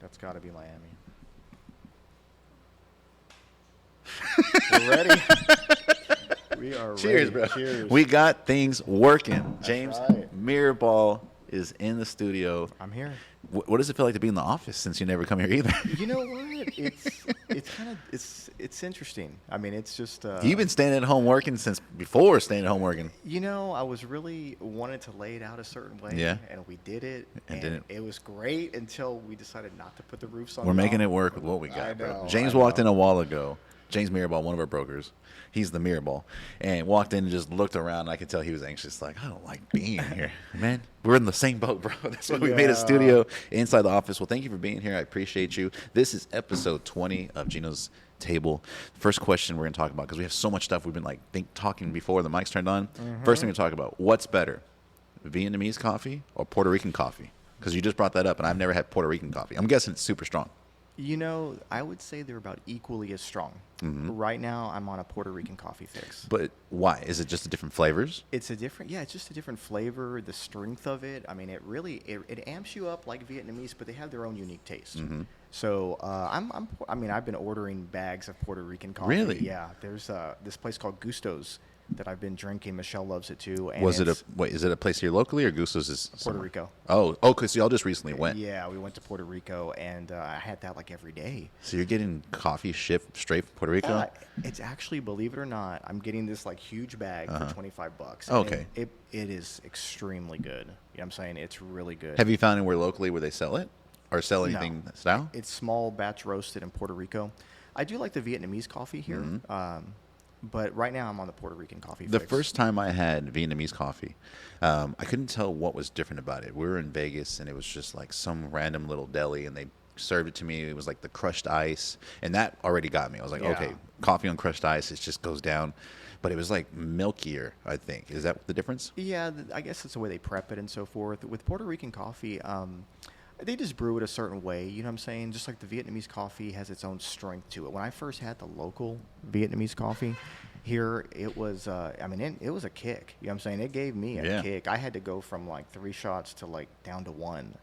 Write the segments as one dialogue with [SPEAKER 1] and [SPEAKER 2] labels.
[SPEAKER 1] That's got to be Miami. We're ready. We are
[SPEAKER 2] Cheers,
[SPEAKER 1] ready.
[SPEAKER 2] bro.
[SPEAKER 1] Cheers.
[SPEAKER 2] We got things working.
[SPEAKER 1] That's
[SPEAKER 2] James
[SPEAKER 1] right.
[SPEAKER 2] Mirabal is in the studio.
[SPEAKER 1] I'm here.
[SPEAKER 2] What does it feel like to be in the office since you never come here either?
[SPEAKER 1] You know what? It's kind of it's interesting. I mean, it's just
[SPEAKER 2] You've been staying at home working since before staying at home working.
[SPEAKER 1] You know, I was really wanted to lay it out a certain way,
[SPEAKER 2] Yeah.
[SPEAKER 1] and we did it,
[SPEAKER 2] And
[SPEAKER 1] and
[SPEAKER 2] didn't.
[SPEAKER 1] it was great until we decided not to put the roofs on.
[SPEAKER 2] We're making
[SPEAKER 1] top.
[SPEAKER 2] it work with what we got,
[SPEAKER 1] I
[SPEAKER 2] bro.
[SPEAKER 1] know,
[SPEAKER 2] James
[SPEAKER 1] I
[SPEAKER 2] walked in
[SPEAKER 1] know.
[SPEAKER 2] a while ago. James Mirabal, one of our brokers. He's the Mirabal. And walked in and just looked around. And I could tell he was anxious. Like, I don't like being here. Man, we're in the same boat, bro. That's why we made a
[SPEAKER 1] Yeah.
[SPEAKER 2] studio inside the office. Well, thank you for being here. I appreciate you. This is episode 20 of Gino's Table. First question we're going to talk about, because we have so much stuff we've been talking before the mics turned on. First thing we're going to talk about, what's better, Vietnamese coffee or Puerto Rican coffee? Because you just brought that up, and I've never had Puerto Rican coffee. I'm guessing it's super strong.
[SPEAKER 1] You know, I would say they're about equally as strong. Right now, I'm on a Puerto Rican coffee fix.
[SPEAKER 2] But why? Is it just the different flavors?
[SPEAKER 1] It's it's just a different flavor, the strength of it. I mean, it amps you up like Vietnamese, but they have their own unique taste. So I've been ordering bags of Puerto Rican coffee.
[SPEAKER 2] Really?
[SPEAKER 1] Yeah. There's this place called Gusto's that I've been drinking. Michelle loves it too. And
[SPEAKER 2] Is it a place here locally, or Gusto's is
[SPEAKER 1] Puerto
[SPEAKER 2] somewhere?
[SPEAKER 1] Rico?
[SPEAKER 2] Oh, because y'all just recently went.
[SPEAKER 1] Yeah, we went to Puerto Rico, and I had that like every day.
[SPEAKER 2] So you're getting coffee shipped straight from Puerto Rico?
[SPEAKER 1] It's actually, believe it or not, I'm getting this like huge bag for $25.
[SPEAKER 2] Okay.
[SPEAKER 1] And it is extremely good. You know what I'm saying? It's really good.
[SPEAKER 2] Have you found anywhere locally where they sell it, or sell anything style?
[SPEAKER 1] It's small batch roasted in Puerto Rico. I do like the Vietnamese coffee here, but right now I'm on the Puerto Rican coffee.
[SPEAKER 2] The
[SPEAKER 1] fix.
[SPEAKER 2] first time I had Vietnamese coffee, I couldn't tell what was different about it. We were in Vegas, and it was just like some random little deli, and they served it to me. It was like the crushed ice, and that already got me. I was like,
[SPEAKER 1] Yeah.
[SPEAKER 2] okay, coffee on crushed ice, it just goes down. But it was like milkier, I think. Is that the difference?
[SPEAKER 1] Yeah, I guess it's the way they prep it and so forth. With Puerto Rican coffee, they just brew it a certain way. You know what I'm saying? Just like the Vietnamese coffee has its own strength to it. When I first had the local Vietnamese coffee here, it was, it was a kick. You know what I'm saying? It gave me a kick. I had to go from like 3 shots to like down to 1,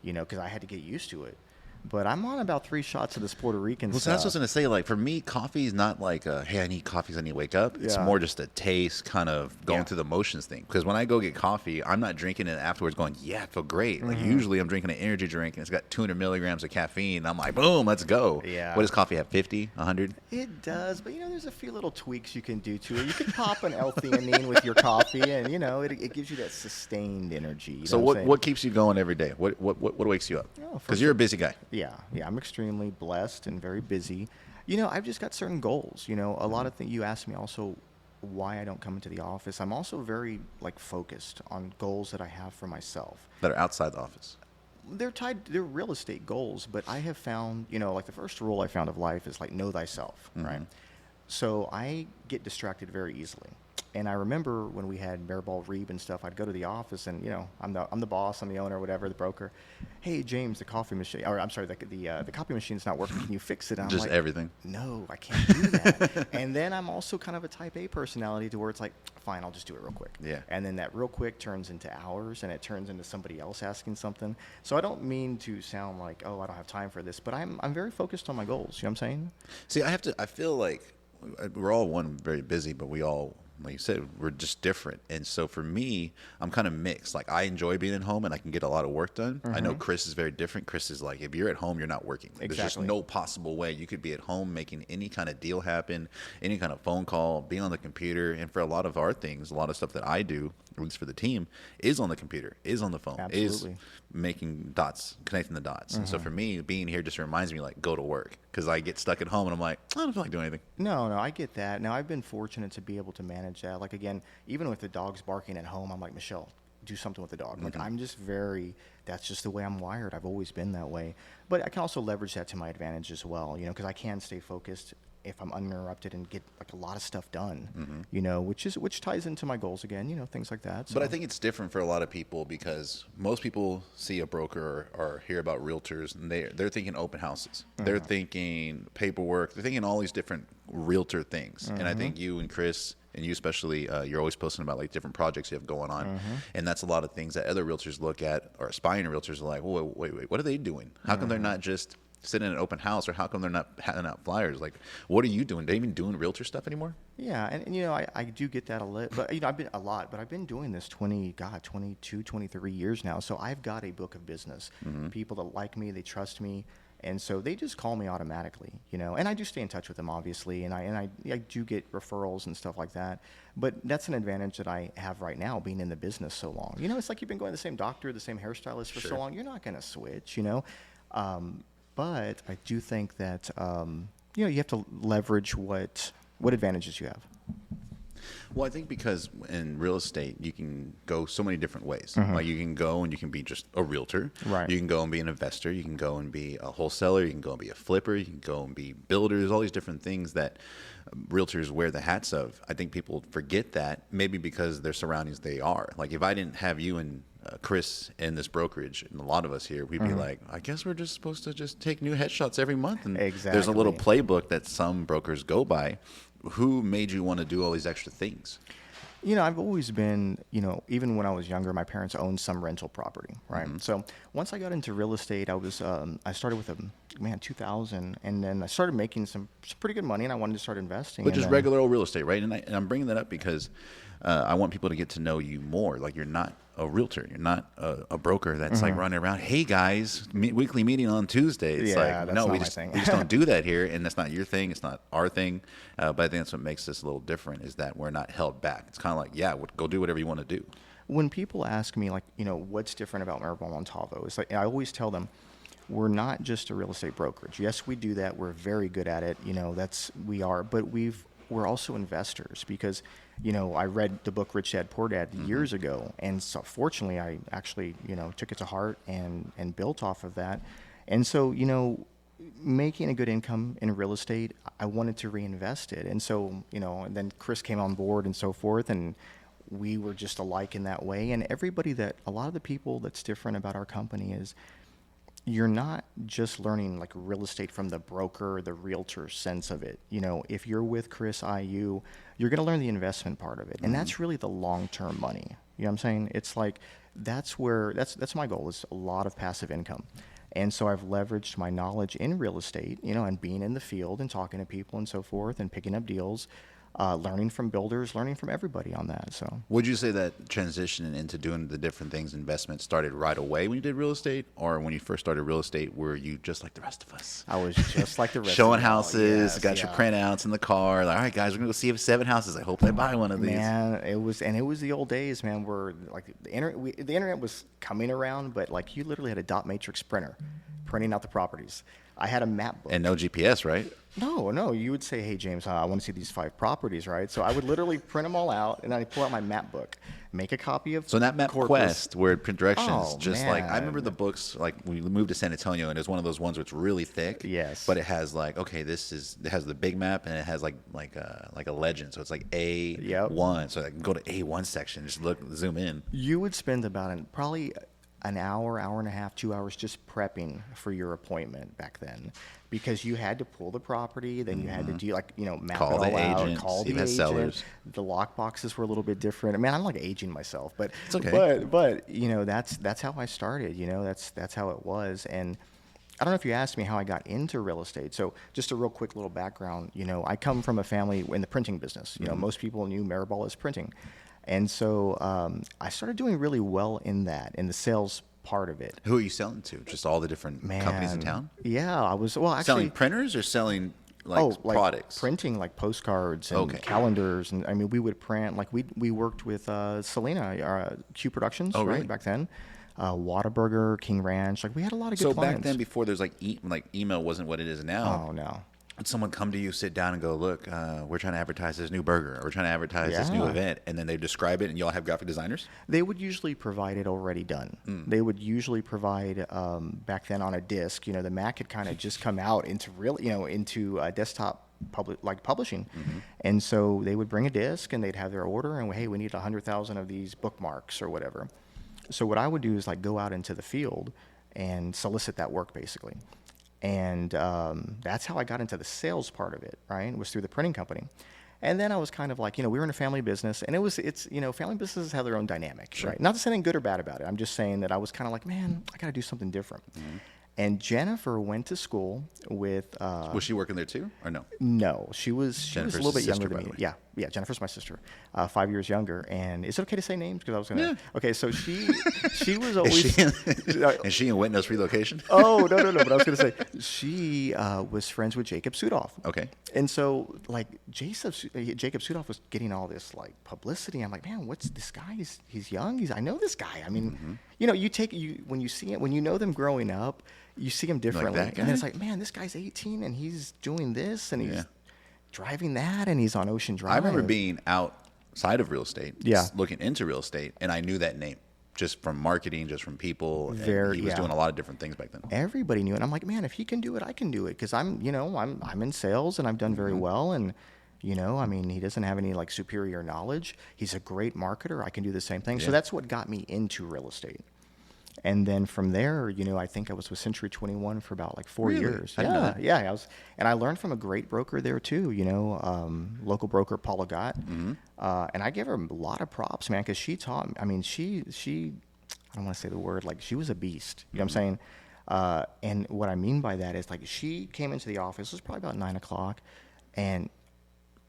[SPEAKER 1] because I had to get used to it. But I'm on about 3 shots of this Puerto Rican
[SPEAKER 2] Well, so
[SPEAKER 1] stuff.
[SPEAKER 2] that's what I was going to say. Like, for me, coffee is not like, hey, I need coffee, I need to wake up. It's
[SPEAKER 1] Yeah.
[SPEAKER 2] more just a taste, kind of going
[SPEAKER 1] Yeah.
[SPEAKER 2] through the motions thing. Because when I go get coffee, I'm not drinking it afterwards going, yeah, I feel great. Like, usually I'm drinking an energy drink, and it's got 200 milligrams of caffeine. And I'm like, boom, let's go.
[SPEAKER 1] Yeah.
[SPEAKER 2] What does coffee have, 50, 100?
[SPEAKER 1] It does, but there's a few little tweaks you can do to it. You can pop an L-theanine with your coffee, and it gives you that sustained energy. You know
[SPEAKER 2] So
[SPEAKER 1] what I'm saying?
[SPEAKER 2] what keeps you going every day? What wakes you up?
[SPEAKER 1] Oh,
[SPEAKER 2] Because you're a busy guy.
[SPEAKER 1] Yeah, I'm extremely blessed and very busy. I've just got certain goals. A lot of things. You asked me also why I don't come into the office. I'm also very focused on goals that I have for myself.
[SPEAKER 2] That are outside the office.
[SPEAKER 1] They're real estate goals, but I have found, like the first rule I found of life is like know thyself, right? So I get distracted very easily. And I remember when we had Mirabal Reeb and stuff, I'd go to the office and, I'm the boss, I'm the owner, whatever, the broker. Hey, James, the coffee machine, or I'm sorry, the copy machine's not working. Can you fix it? And I'm
[SPEAKER 2] Just
[SPEAKER 1] like,
[SPEAKER 2] everything.
[SPEAKER 1] No, I can't do that. And then I'm also kind of a type A personality to where it's like, fine, I'll just do it real quick.
[SPEAKER 2] Yeah.
[SPEAKER 1] And then that real quick turns into hours, and it turns into somebody else asking something. So I don't mean to sound like, oh, I don't have time for this, but I'm very focused on my goals. You know what I'm saying?
[SPEAKER 2] See, I feel like we're all very busy, but we all, like you said, we're just different. And so for me, I'm kind of mixed. Like, I enjoy being at home and I can get a lot of work done. I know Chris is very different. Chris is like, if you're at home, you're not working. There's just no possible way you could be at home making any kind of deal happen, any kind of phone call, be on the computer. And for a lot of our things, a lot of stuff that I do, at least for the team, is on the computer, is on the phone,
[SPEAKER 1] Absolutely.
[SPEAKER 2] is making dots, connecting the dots. And so for me, being here just reminds me, like, go to work. Because I get stuck at home and I'm like, I don't feel like doing anything.
[SPEAKER 1] No, I get that. Now, I've been fortunate to be able to manage that. Like, again, even with the dogs barking at home, I'm like, Michelle, do something with the dog. Like, I'm just that's just the way I'm wired. I've always been that way. But I can also leverage that to my advantage as well, because I can stay focused if I'm uninterrupted and get like a lot of stuff done, which ties into my goals again, things like that. So.
[SPEAKER 2] But I think it's different for a lot of people because most people see a broker or hear about realtors and they're thinking open houses. They're thinking paperwork. They're thinking all these different realtor things. And I think you and Chris and you especially, you're always posting about like different projects you have going on,
[SPEAKER 1] Mm-hmm.
[SPEAKER 2] and that's a lot of things that other realtors look at, or aspiring realtors are like, well, wait, what are they doing? How come they're not just sitting in an open house, or how come they're not handing out flyers? Like, what are you doing? Are they even doing realtor stuff anymore?
[SPEAKER 1] Yeah, and you know, I do get that a lot, but you know, I've been doing this 22, 23 years now. So I've got a book of business. People that like me, they trust me, and so they just call me automatically, you know. And I do stay in touch with them, obviously, and I do get referrals and stuff like that. But that's an advantage that I have right now, being in the business so long. You know, it's like you've been going to the same doctor, the same hairstylist for so
[SPEAKER 2] Sure.
[SPEAKER 1] long. You're not going to switch, you know. But I do think that you know, you have to leverage what advantages you have.
[SPEAKER 2] Well, I think because in real estate, you can go so many different ways.
[SPEAKER 1] Mm-hmm.
[SPEAKER 2] Like you can go and you can be just a realtor.
[SPEAKER 1] Right.
[SPEAKER 2] You can go and be an investor. You can go and be a wholesaler. You can go and be a flipper. You can go and be builders. All these different things that realtors wear the hats of. I think people forget that, maybe because their surroundings they are. Like if I didn't have you and Chris in this brokerage, and a lot of us here, we'd be like, I guess we're just supposed to just take new headshots every month. And there's a little
[SPEAKER 1] Exactly.
[SPEAKER 2] playbook that some brokers go by. Who made you want to do all these extra things?
[SPEAKER 1] You know, I've always been, you know, even when I was younger, my parents owned some rental property, right? So once I got into real estate, I started with 2000, and then I started making some pretty good money, and I wanted to start investing.
[SPEAKER 2] Which
[SPEAKER 1] and
[SPEAKER 2] is
[SPEAKER 1] then-
[SPEAKER 2] regular old real estate, right? And I'm bringing that up because I want people to get to know you more. Like you're not a realtor. You're not a broker that's like running around, hey guys, weekly meeting on Tuesday. It's
[SPEAKER 1] Yeah,
[SPEAKER 2] like,
[SPEAKER 1] that's
[SPEAKER 2] no,
[SPEAKER 1] not
[SPEAKER 2] we
[SPEAKER 1] my
[SPEAKER 2] just,
[SPEAKER 1] thing.
[SPEAKER 2] we just don't do that here. And that's not your thing. It's not our thing. But I think that's what makes this a little different, is that we're not held back. It's kind of like, yeah, go do whatever you want to do.
[SPEAKER 1] When people ask me, like, you know, what's different about Mirabal Montalvo, it's like I always tell them, we're not just a real estate brokerage. Yes, we do that. We're very good at it. You know, we are. But we're also investors, because, you know, I read the book Rich Dad Poor Dad years ago, and so fortunately, I actually, you know, took it to heart and built off of that. And so, you know, making a good income in real estate, I wanted to reinvest it. And so, you know, and then Chris came on board and so forth, and we were just alike in that way. And a lot of the people that's different about our company is, you're not just learning like real estate from the broker or the realtor sense of it. You know, if you're with Chris IU, you're going to learn the investment part of it. And that's really the long-term money. You know what I'm saying? It's like, that's my goal, is a lot of passive income. And so I've leveraged my knowledge in real estate, you know, and being in the field and talking to people and so forth and picking up deals, learning from builders, learning from everybody on that. So
[SPEAKER 2] Would you say that transitioning into doing the different things, investment, started right away when you did real estate? Or when you first started real estate, were you just like the rest of us?
[SPEAKER 1] I was just like the rest
[SPEAKER 2] Showing
[SPEAKER 1] of y'all.
[SPEAKER 2] houses,
[SPEAKER 1] Yes,
[SPEAKER 2] got your
[SPEAKER 1] yeah.
[SPEAKER 2] printouts in the car. Like, all right, guys, we're going to go see if 7 houses. I hope I buy one of these.
[SPEAKER 1] Man, it was the old days, man, where like the internet was coming around, but like you literally had a dot matrix printer printing out the properties. I had a map book.
[SPEAKER 2] And no GPS, right?
[SPEAKER 1] No, you would say, hey, James, I want to see these 5 properties, right? So I would literally print them all out, and then I'd pull out my map book, make a copy of
[SPEAKER 2] So in that map
[SPEAKER 1] Corpus.
[SPEAKER 2] quest where it print directions,
[SPEAKER 1] Oh,
[SPEAKER 2] just like, I remember
[SPEAKER 1] man.
[SPEAKER 2] the books, like we moved to San Antonio, and it was one of those ones where it's really thick.
[SPEAKER 1] Yes.
[SPEAKER 2] But it has like, okay, it has the big map, and it has like a legend. So it's like A1. So I can go to A1 section, just zoom in.
[SPEAKER 1] You would spend probably an hour and a half, 2 hours just prepping for your appointment back then, because you had to pull the property, then you had to do map
[SPEAKER 2] Call
[SPEAKER 1] it all
[SPEAKER 2] the
[SPEAKER 1] out,
[SPEAKER 2] agent,
[SPEAKER 1] call
[SPEAKER 2] see
[SPEAKER 1] the
[SPEAKER 2] if it has
[SPEAKER 1] agent.
[SPEAKER 2] sellers.
[SPEAKER 1] The lock boxes were a little bit different. Man, I'm like aging myself, but
[SPEAKER 2] It's okay.
[SPEAKER 1] But you know, that's how I started. You know, that's how it was. And I don't know if you asked me how I got into real estate. So just a real quick little background. You know, I come from a family in the printing business. You know, most people knew Mirabal as printing. And so I started doing really well in the sales part of it.
[SPEAKER 2] Who are you selling to? Just all the different companies in town?
[SPEAKER 1] Yeah, I was, well, actually.
[SPEAKER 2] Selling printers or selling like products?
[SPEAKER 1] Printing like postcards and
[SPEAKER 2] Okay.
[SPEAKER 1] calendars. And I mean, we would print, like we worked with Selena, Q Productions,
[SPEAKER 2] Oh,
[SPEAKER 1] right,
[SPEAKER 2] really?
[SPEAKER 1] back then. Whataburger, King Ranch. Like we had a lot of good
[SPEAKER 2] So
[SPEAKER 1] clients.
[SPEAKER 2] back then, before there's like email wasn't what it is now.
[SPEAKER 1] Oh, no.
[SPEAKER 2] Would someone come to you, sit down, and go, look, we're trying to advertise this new burger, or we're trying to advertise this new
[SPEAKER 1] Yeah.
[SPEAKER 2] event, and then they describe it, and you all have graphic designers?
[SPEAKER 1] They would usually provide it already done. They would usually provide, back then on a disc, you know, the Mac had kind of just come out into desktop publishing. And so they would bring a disc and they'd have their order and, hey, we need 100,000 of these bookmarks or whatever. So what I would do is like go out into the field and solicit that work basically. And that's how I got into the sales part of it, right? Was through the printing company. And then I was kind of like, we were in a family business, and family businesses have their own dynamic,
[SPEAKER 2] Sure.
[SPEAKER 1] right? Not to say anything good or bad about it. I'm just saying that I was kind of like, man, I got to do something different. And Jennifer went to school with.
[SPEAKER 2] Was she working there too, or no?
[SPEAKER 1] No, she was a
[SPEAKER 2] Jennifer's
[SPEAKER 1] little bit
[SPEAKER 2] sister,
[SPEAKER 1] younger
[SPEAKER 2] by
[SPEAKER 1] than
[SPEAKER 2] the
[SPEAKER 1] me.
[SPEAKER 2] way.
[SPEAKER 1] Yeah, Jennifer's my sister, 5 years younger. And is it okay to say names? Because I was gonna.
[SPEAKER 2] Yeah.
[SPEAKER 1] Okay, so she was always.
[SPEAKER 2] Is she in witness relocation?
[SPEAKER 1] Oh no! But I was gonna say she was friends with Jacob Sudoff.
[SPEAKER 2] Okay.
[SPEAKER 1] And so like Jacob Sudoff was getting all this like publicity. I'm like, man, what's this guy? He's young. I know this guy. I mean, when you see it, when you know them growing up, you see him differently.
[SPEAKER 2] that
[SPEAKER 1] And then it's
[SPEAKER 2] guy?
[SPEAKER 1] like, man, this guy's 18 and he's doing this and he's
[SPEAKER 2] Yeah.
[SPEAKER 1] driving that and he's on Ocean Drive.
[SPEAKER 2] I remember being outside of real estate,
[SPEAKER 1] Yeah.
[SPEAKER 2] looking into real estate, and I knew that name just from marketing, just from people. And he was
[SPEAKER 1] Yeah.
[SPEAKER 2] doing a lot of different things back then.
[SPEAKER 1] Everybody knew it. I'm like, man, if he can do it, I can do it. Because I'm in sales and I've done very well. And, I mean, he doesn't have any like superior knowledge. He's a great marketer. I can do the same thing.
[SPEAKER 2] Yeah.
[SPEAKER 1] So that's what got me into real estate. And then from there, I think I was with Century 21 for about like 4
[SPEAKER 2] Really?
[SPEAKER 1] years.
[SPEAKER 2] I didn't know that.
[SPEAKER 1] Yeah. And I learned from a great broker there too, local broker Paula Gott.
[SPEAKER 2] Mm-hmm.
[SPEAKER 1] And I give her a lot of props, man, because she taught me. I mean, she I don't want to say the word, like she was a beast. You know what I'm saying? And what I mean by that is like she came into the office, it was probably about 9 o'clock, and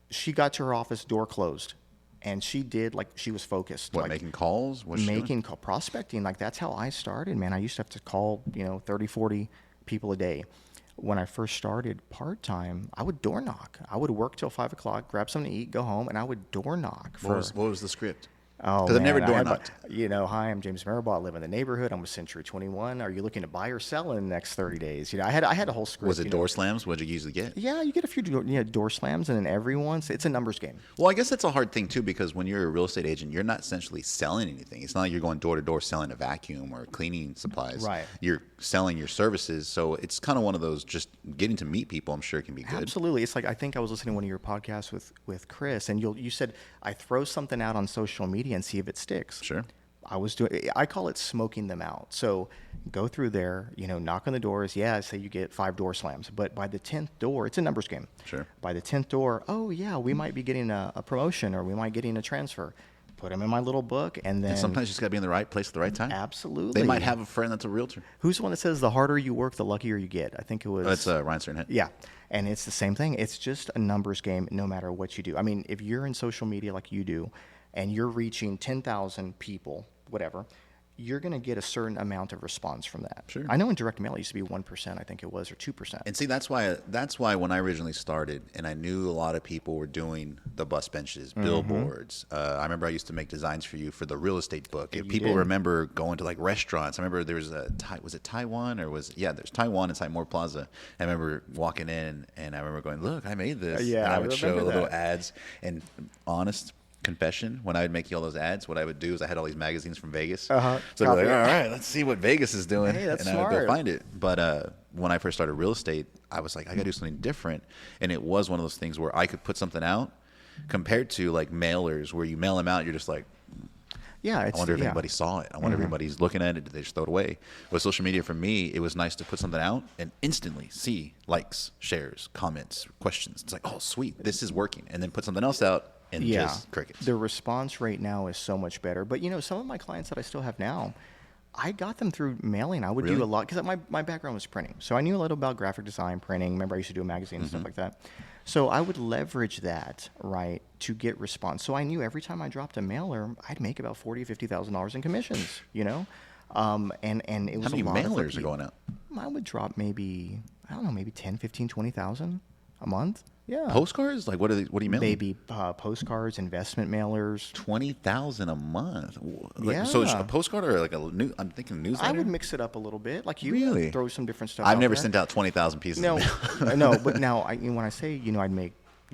[SPEAKER 1] she got to her office, door closed. And she did, like, she was focused.
[SPEAKER 2] What,
[SPEAKER 1] like,
[SPEAKER 2] making calls? What's she doing?
[SPEAKER 1] making call, prospecting. Like, that's how I started, man. I used to have to call, 30, 40 people a day. When I first started part-time, I would door knock. I would work till 5 o'clock, grab something to eat, go home, and I would door knock.
[SPEAKER 2] What was the script?
[SPEAKER 1] Oh,
[SPEAKER 2] Because I've never
[SPEAKER 1] man,
[SPEAKER 2] door knocked.
[SPEAKER 1] Hi, I'm James Mirabal. I live in the neighborhood. I'm with Century 21. Are you looking to buy or sell in the next 30 days? I had a whole script.
[SPEAKER 2] Was it door slams? What did you usually get?
[SPEAKER 1] Yeah, you get a few door slams, and then everyone's. It's a numbers game.
[SPEAKER 2] Well, I guess that's a hard thing too, because when you're a real estate agent, you're not essentially selling anything. It's not like you're going door to door selling a vacuum or cleaning supplies.
[SPEAKER 1] Right.
[SPEAKER 2] You're selling your services, so it's kind of one of those. Just getting to meet people, I'm sure, can be good.
[SPEAKER 1] Absolutely. It's like I think I was listening to one of your podcasts with Chris, and you said I throw something out on social media and see if it sticks.
[SPEAKER 2] Sure.
[SPEAKER 1] I call it smoking them out. So go through there, knock on the doors. Yeah, say you get 5 door slams, but by the 10th door, it's a numbers game.
[SPEAKER 2] Sure.
[SPEAKER 1] By the 10th door, oh yeah, we might be getting a promotion or we might getting a transfer. Put them in my little book, and then
[SPEAKER 2] And sometimes you just got to be in the right place at the right time.
[SPEAKER 1] Absolutely.
[SPEAKER 2] They might have a friend that's a realtor.
[SPEAKER 1] Who's the one that says the harder you work, the luckier you get? I think it was.
[SPEAKER 2] That's Ryan Sternhett.
[SPEAKER 1] Yeah. And it's the same thing. It's just a numbers game no matter what you do. I mean, if you're in social media like you do and you're reaching 10,000 people, whatever, you're going to get a certain amount of response from that.
[SPEAKER 2] Sure.
[SPEAKER 1] I know in direct mail it used to be 1%, I think it was, or 2%.
[SPEAKER 2] And see, that's why when I originally started, and I knew a lot of people were doing the bus benches, billboards. I remember I used to make designs for you for the real estate book. If people
[SPEAKER 1] did.
[SPEAKER 2] remember going to like restaurants, I remember there was was it Taiwan or there's Taiwan inside Moore Plaza. I remember walking in and I remember going, look, I made this.
[SPEAKER 1] Yeah,
[SPEAKER 2] and I
[SPEAKER 1] I
[SPEAKER 2] would show
[SPEAKER 1] remember
[SPEAKER 2] little
[SPEAKER 1] that.
[SPEAKER 2] ads. And honest confession, when I would make you all those ads, what I would do is I had all these magazines from Vegas. So I'd be like, all right, let's see what Vegas is doing.
[SPEAKER 1] Hey, that's
[SPEAKER 2] and I would go
[SPEAKER 1] smart.
[SPEAKER 2] find it. But when I first started real estate, I was like, I got to do something different. And it was one of those things where I could put something out compared to like mailers where you mail them out, you're just like,
[SPEAKER 1] Yeah,
[SPEAKER 2] I wonder if anybody saw it. I wonder if everybody's looking at it. Did they just throw it away? With social media, for me, it was nice to put something out and instantly see likes, shares, comments, questions. It's like, oh, sweet, this is working. And then put something else out and just crickets.
[SPEAKER 1] The response rate now is so much better. But some of my clients that I still have now, I got them through mailing. I would
[SPEAKER 2] Really?
[SPEAKER 1] do a lot because my background was printing, so I knew a little about graphic design, printing. Remember, I used to do a magazine and stuff like that. So I would leverage that to get response. So I knew every time I dropped a mailer, I'd make about $40,000-$50,000 in commissions. And it was
[SPEAKER 2] How many
[SPEAKER 1] a lot of
[SPEAKER 2] mailers are going out?
[SPEAKER 1] I would drop maybe 10, 15, 20,000 a month. Yeah.
[SPEAKER 2] Postcards? Like, what are you mailing?
[SPEAKER 1] Maybe postcards, investment mailers.
[SPEAKER 2] 20,000 a month.
[SPEAKER 1] Yeah.
[SPEAKER 2] So it's a postcard or like I'm thinking newsletter.
[SPEAKER 1] I would mix it up a little bit, like you.
[SPEAKER 2] Really?
[SPEAKER 1] Throw some different stuff.
[SPEAKER 2] I've
[SPEAKER 1] out
[SPEAKER 2] never
[SPEAKER 1] there.
[SPEAKER 2] sent out 20,000 pieces.
[SPEAKER 1] No,
[SPEAKER 2] of mail.
[SPEAKER 1] no. But now, when I say, I'd make,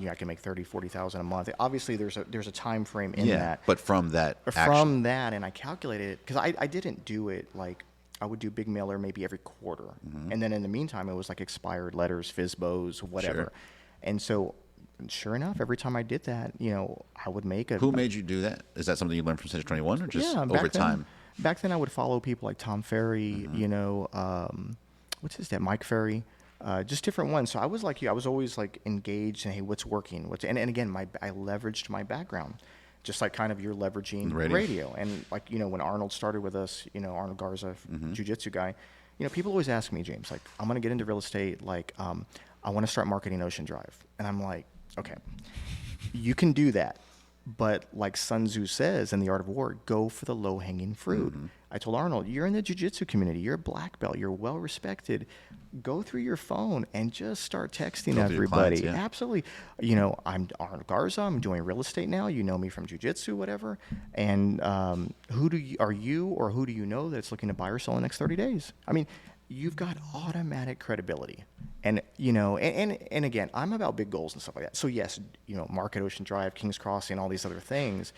[SPEAKER 1] I can make 30, 40,000 a month. Obviously, there's a time frame in that.
[SPEAKER 2] But from that action.
[SPEAKER 1] From that, and I calculated it because I didn't do it like I would do big mailer maybe every quarter, and then in the meantime, it was like expired letters, FISBOs, whatever.
[SPEAKER 2] Sure.
[SPEAKER 1] And so, sure enough, every time I did that, I would make a.
[SPEAKER 2] Who made you do that? Is that something you learned from Century 21 or just
[SPEAKER 1] Yeah,
[SPEAKER 2] over time?
[SPEAKER 1] Back then, I would follow people like Tom Ferry, what's his name, Mike Ferry, just different ones. So I was like you. I was always like engaged in, hey, what's working? And again, I leveraged my background, just like kind of you're leveraging radio. And like, when Arnold started with us, Arnold Garza, jiu-jitsu guy, people always ask me, James, like, I'm going to get into real estate. Like, I want to start marketing Ocean Drive. And I'm like, okay, you can do that. But like Sun Tzu says in The Art of War, go for the low-hanging fruit. I told Arnold, you're in the jiu-jitsu community. You're a black belt. You're well-respected. Go through your phone and just start texting everybody.
[SPEAKER 2] Clients,
[SPEAKER 1] Absolutely. I'm Arnold Garza. I'm doing real estate now. You know me from jiu-jitsu, whatever. And who do you know that's looking to buy or sell in the next 30 days? I mean, you've got automatic credibility. And, and again, I'm about big goals and stuff like that. So yes, market Ocean Drive, King's Crossing, all these other things,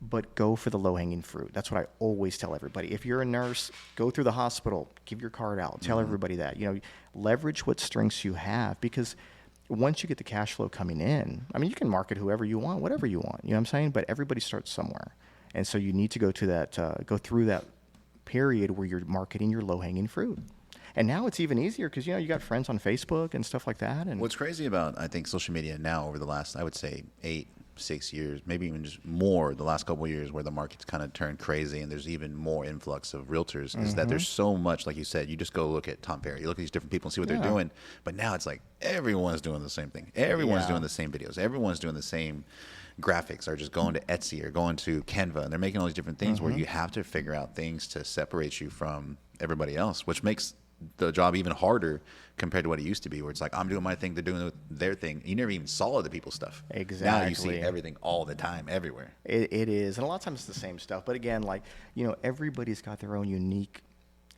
[SPEAKER 1] but go for the low-hanging fruit. That's what I always tell everybody. If you're a nurse, go through the hospital, give your card out, tell everybody that, leverage what strengths you have, because once you get the cash flow coming in, I mean, you can market whoever you want, whatever you want, you know what I'm saying? But everybody starts somewhere. And so you need to go through that period where you're marketing your low-hanging fruit. And now it's even easier because, you got friends on Facebook and stuff like that. And
[SPEAKER 2] what's crazy about, I think, social media now over the last, I would say, 6 years, maybe even just more, the last couple of years, where the market's kind of turned crazy and there's even more influx of realtors, is that there's so much, like you said, you just go look at Tom Ferry, you look at these different people and see what they're doing. But now it's like everyone's doing the same thing. Everyone's doing the same videos. Everyone's doing the same graphics, or just going to Etsy or going to Canva, and they're making all these different things where you have to figure out things to separate you from everybody else, which makes the job even harder compared to what it used to be, where it's like, I'm doing my thing, they're doing their thing. You never even saw other people's stuff.
[SPEAKER 1] Exactly.
[SPEAKER 2] Now you see everything all the time, everywhere.
[SPEAKER 1] It is. And a lot of times it's the same stuff. But again, like, everybody's got their own unique,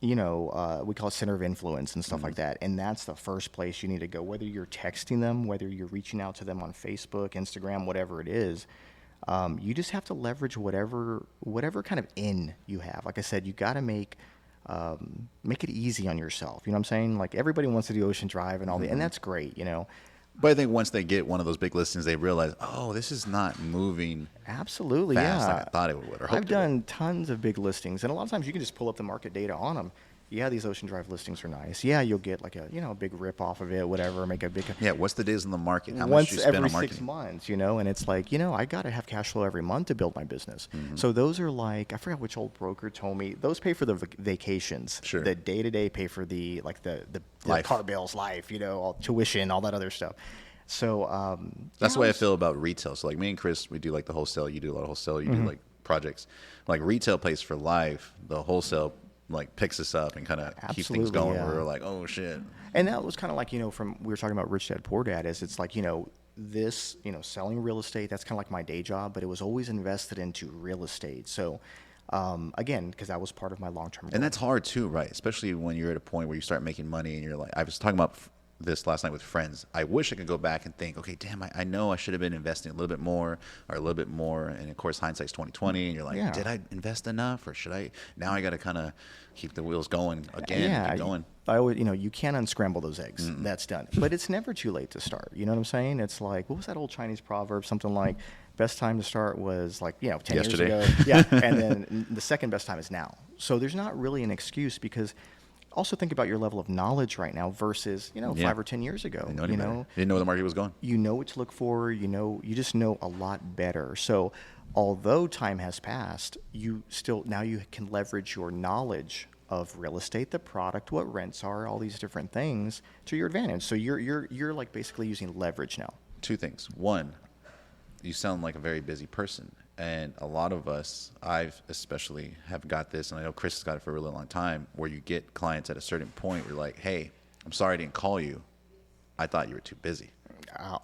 [SPEAKER 1] we call it center of influence and stuff like that. And that's the first place you need to go, whether you're texting them, whether you're reaching out to them on Facebook, Instagram, whatever it is. You just have to leverage whatever kind of in you have. Like I said, you got to make it easy on yourself. You know what I'm saying? Like, everybody wants to do Ocean Drive and all and that's great,
[SPEAKER 2] But I think once they get one of those big listings, they realize, oh, this is not moving
[SPEAKER 1] absolutely
[SPEAKER 2] fast
[SPEAKER 1] like
[SPEAKER 2] I thought it would. Or
[SPEAKER 1] I've done tons of big listings, and a lot of times you can just pull up the market data on them. Yeah, these Ocean Drive listings are nice. Yeah, you'll get like a big rip off of it, whatever, make a big.
[SPEAKER 2] Yeah, what's the days in the market? How much you spend on marketing?
[SPEAKER 1] Once every 6 months, and it's like, I got to have cash flow every month to build my business. So those are like, I forgot which old broker told me, those pay for the vacations.
[SPEAKER 2] Sure.
[SPEAKER 1] The day-to-day pay for the car bills, life, all tuition, all that other stuff. So
[SPEAKER 2] that's the way I feel about retail. So like me and Chris, we do like the wholesale. You do a lot of wholesale. You do like projects. Like retail pays for life. The wholesale like picks us up and kind of keeps things going.
[SPEAKER 1] Yeah.
[SPEAKER 2] Where we're like, oh shit.
[SPEAKER 1] And that was kind of like, from, we were talking about Rich Dad Poor Dad, is it's like, this, selling real estate, that's kind of like my day job, but it was always invested into real estate. So again, because that was part of my long-term goal.
[SPEAKER 2] And that's hard too, right? Especially when you're at a point where you start making money and you're like, I was talking about this last night with friends. I wish I could go back and think, okay, damn, I know I should have been investing a little bit more or a little bit more. And of course, hindsight's 20/20. And you're like, did I invest enough, or should I? Now I got to kind of keep the wheels going again. Keep going.
[SPEAKER 1] I always, you can't unscramble those eggs. That's done. But it's never too late to start. You know what I'm saying? It's like, what was that old Chinese proverb? Something like, best time to start was like, 10
[SPEAKER 2] yesterday.
[SPEAKER 1] years ago. Yeah. And then the second best time is now. So there's not really an excuse, because also think about your level of knowledge right now versus, 5 or 10 years ago.
[SPEAKER 2] You didn't know where the market was going.
[SPEAKER 1] You know what to look for. You just know a lot better. So although time has passed, now you can leverage your knowledge of real estate, the product, what rents are, all these different things to your advantage. So you're like basically using leverage now.
[SPEAKER 2] Two things. One, you sound like a very busy person. And a lot of us, I've especially have got this, and I know Chris has got it for a really long time, where you get clients at a certain point where you're like, hey, I'm sorry I didn't call you. I thought you were too busy.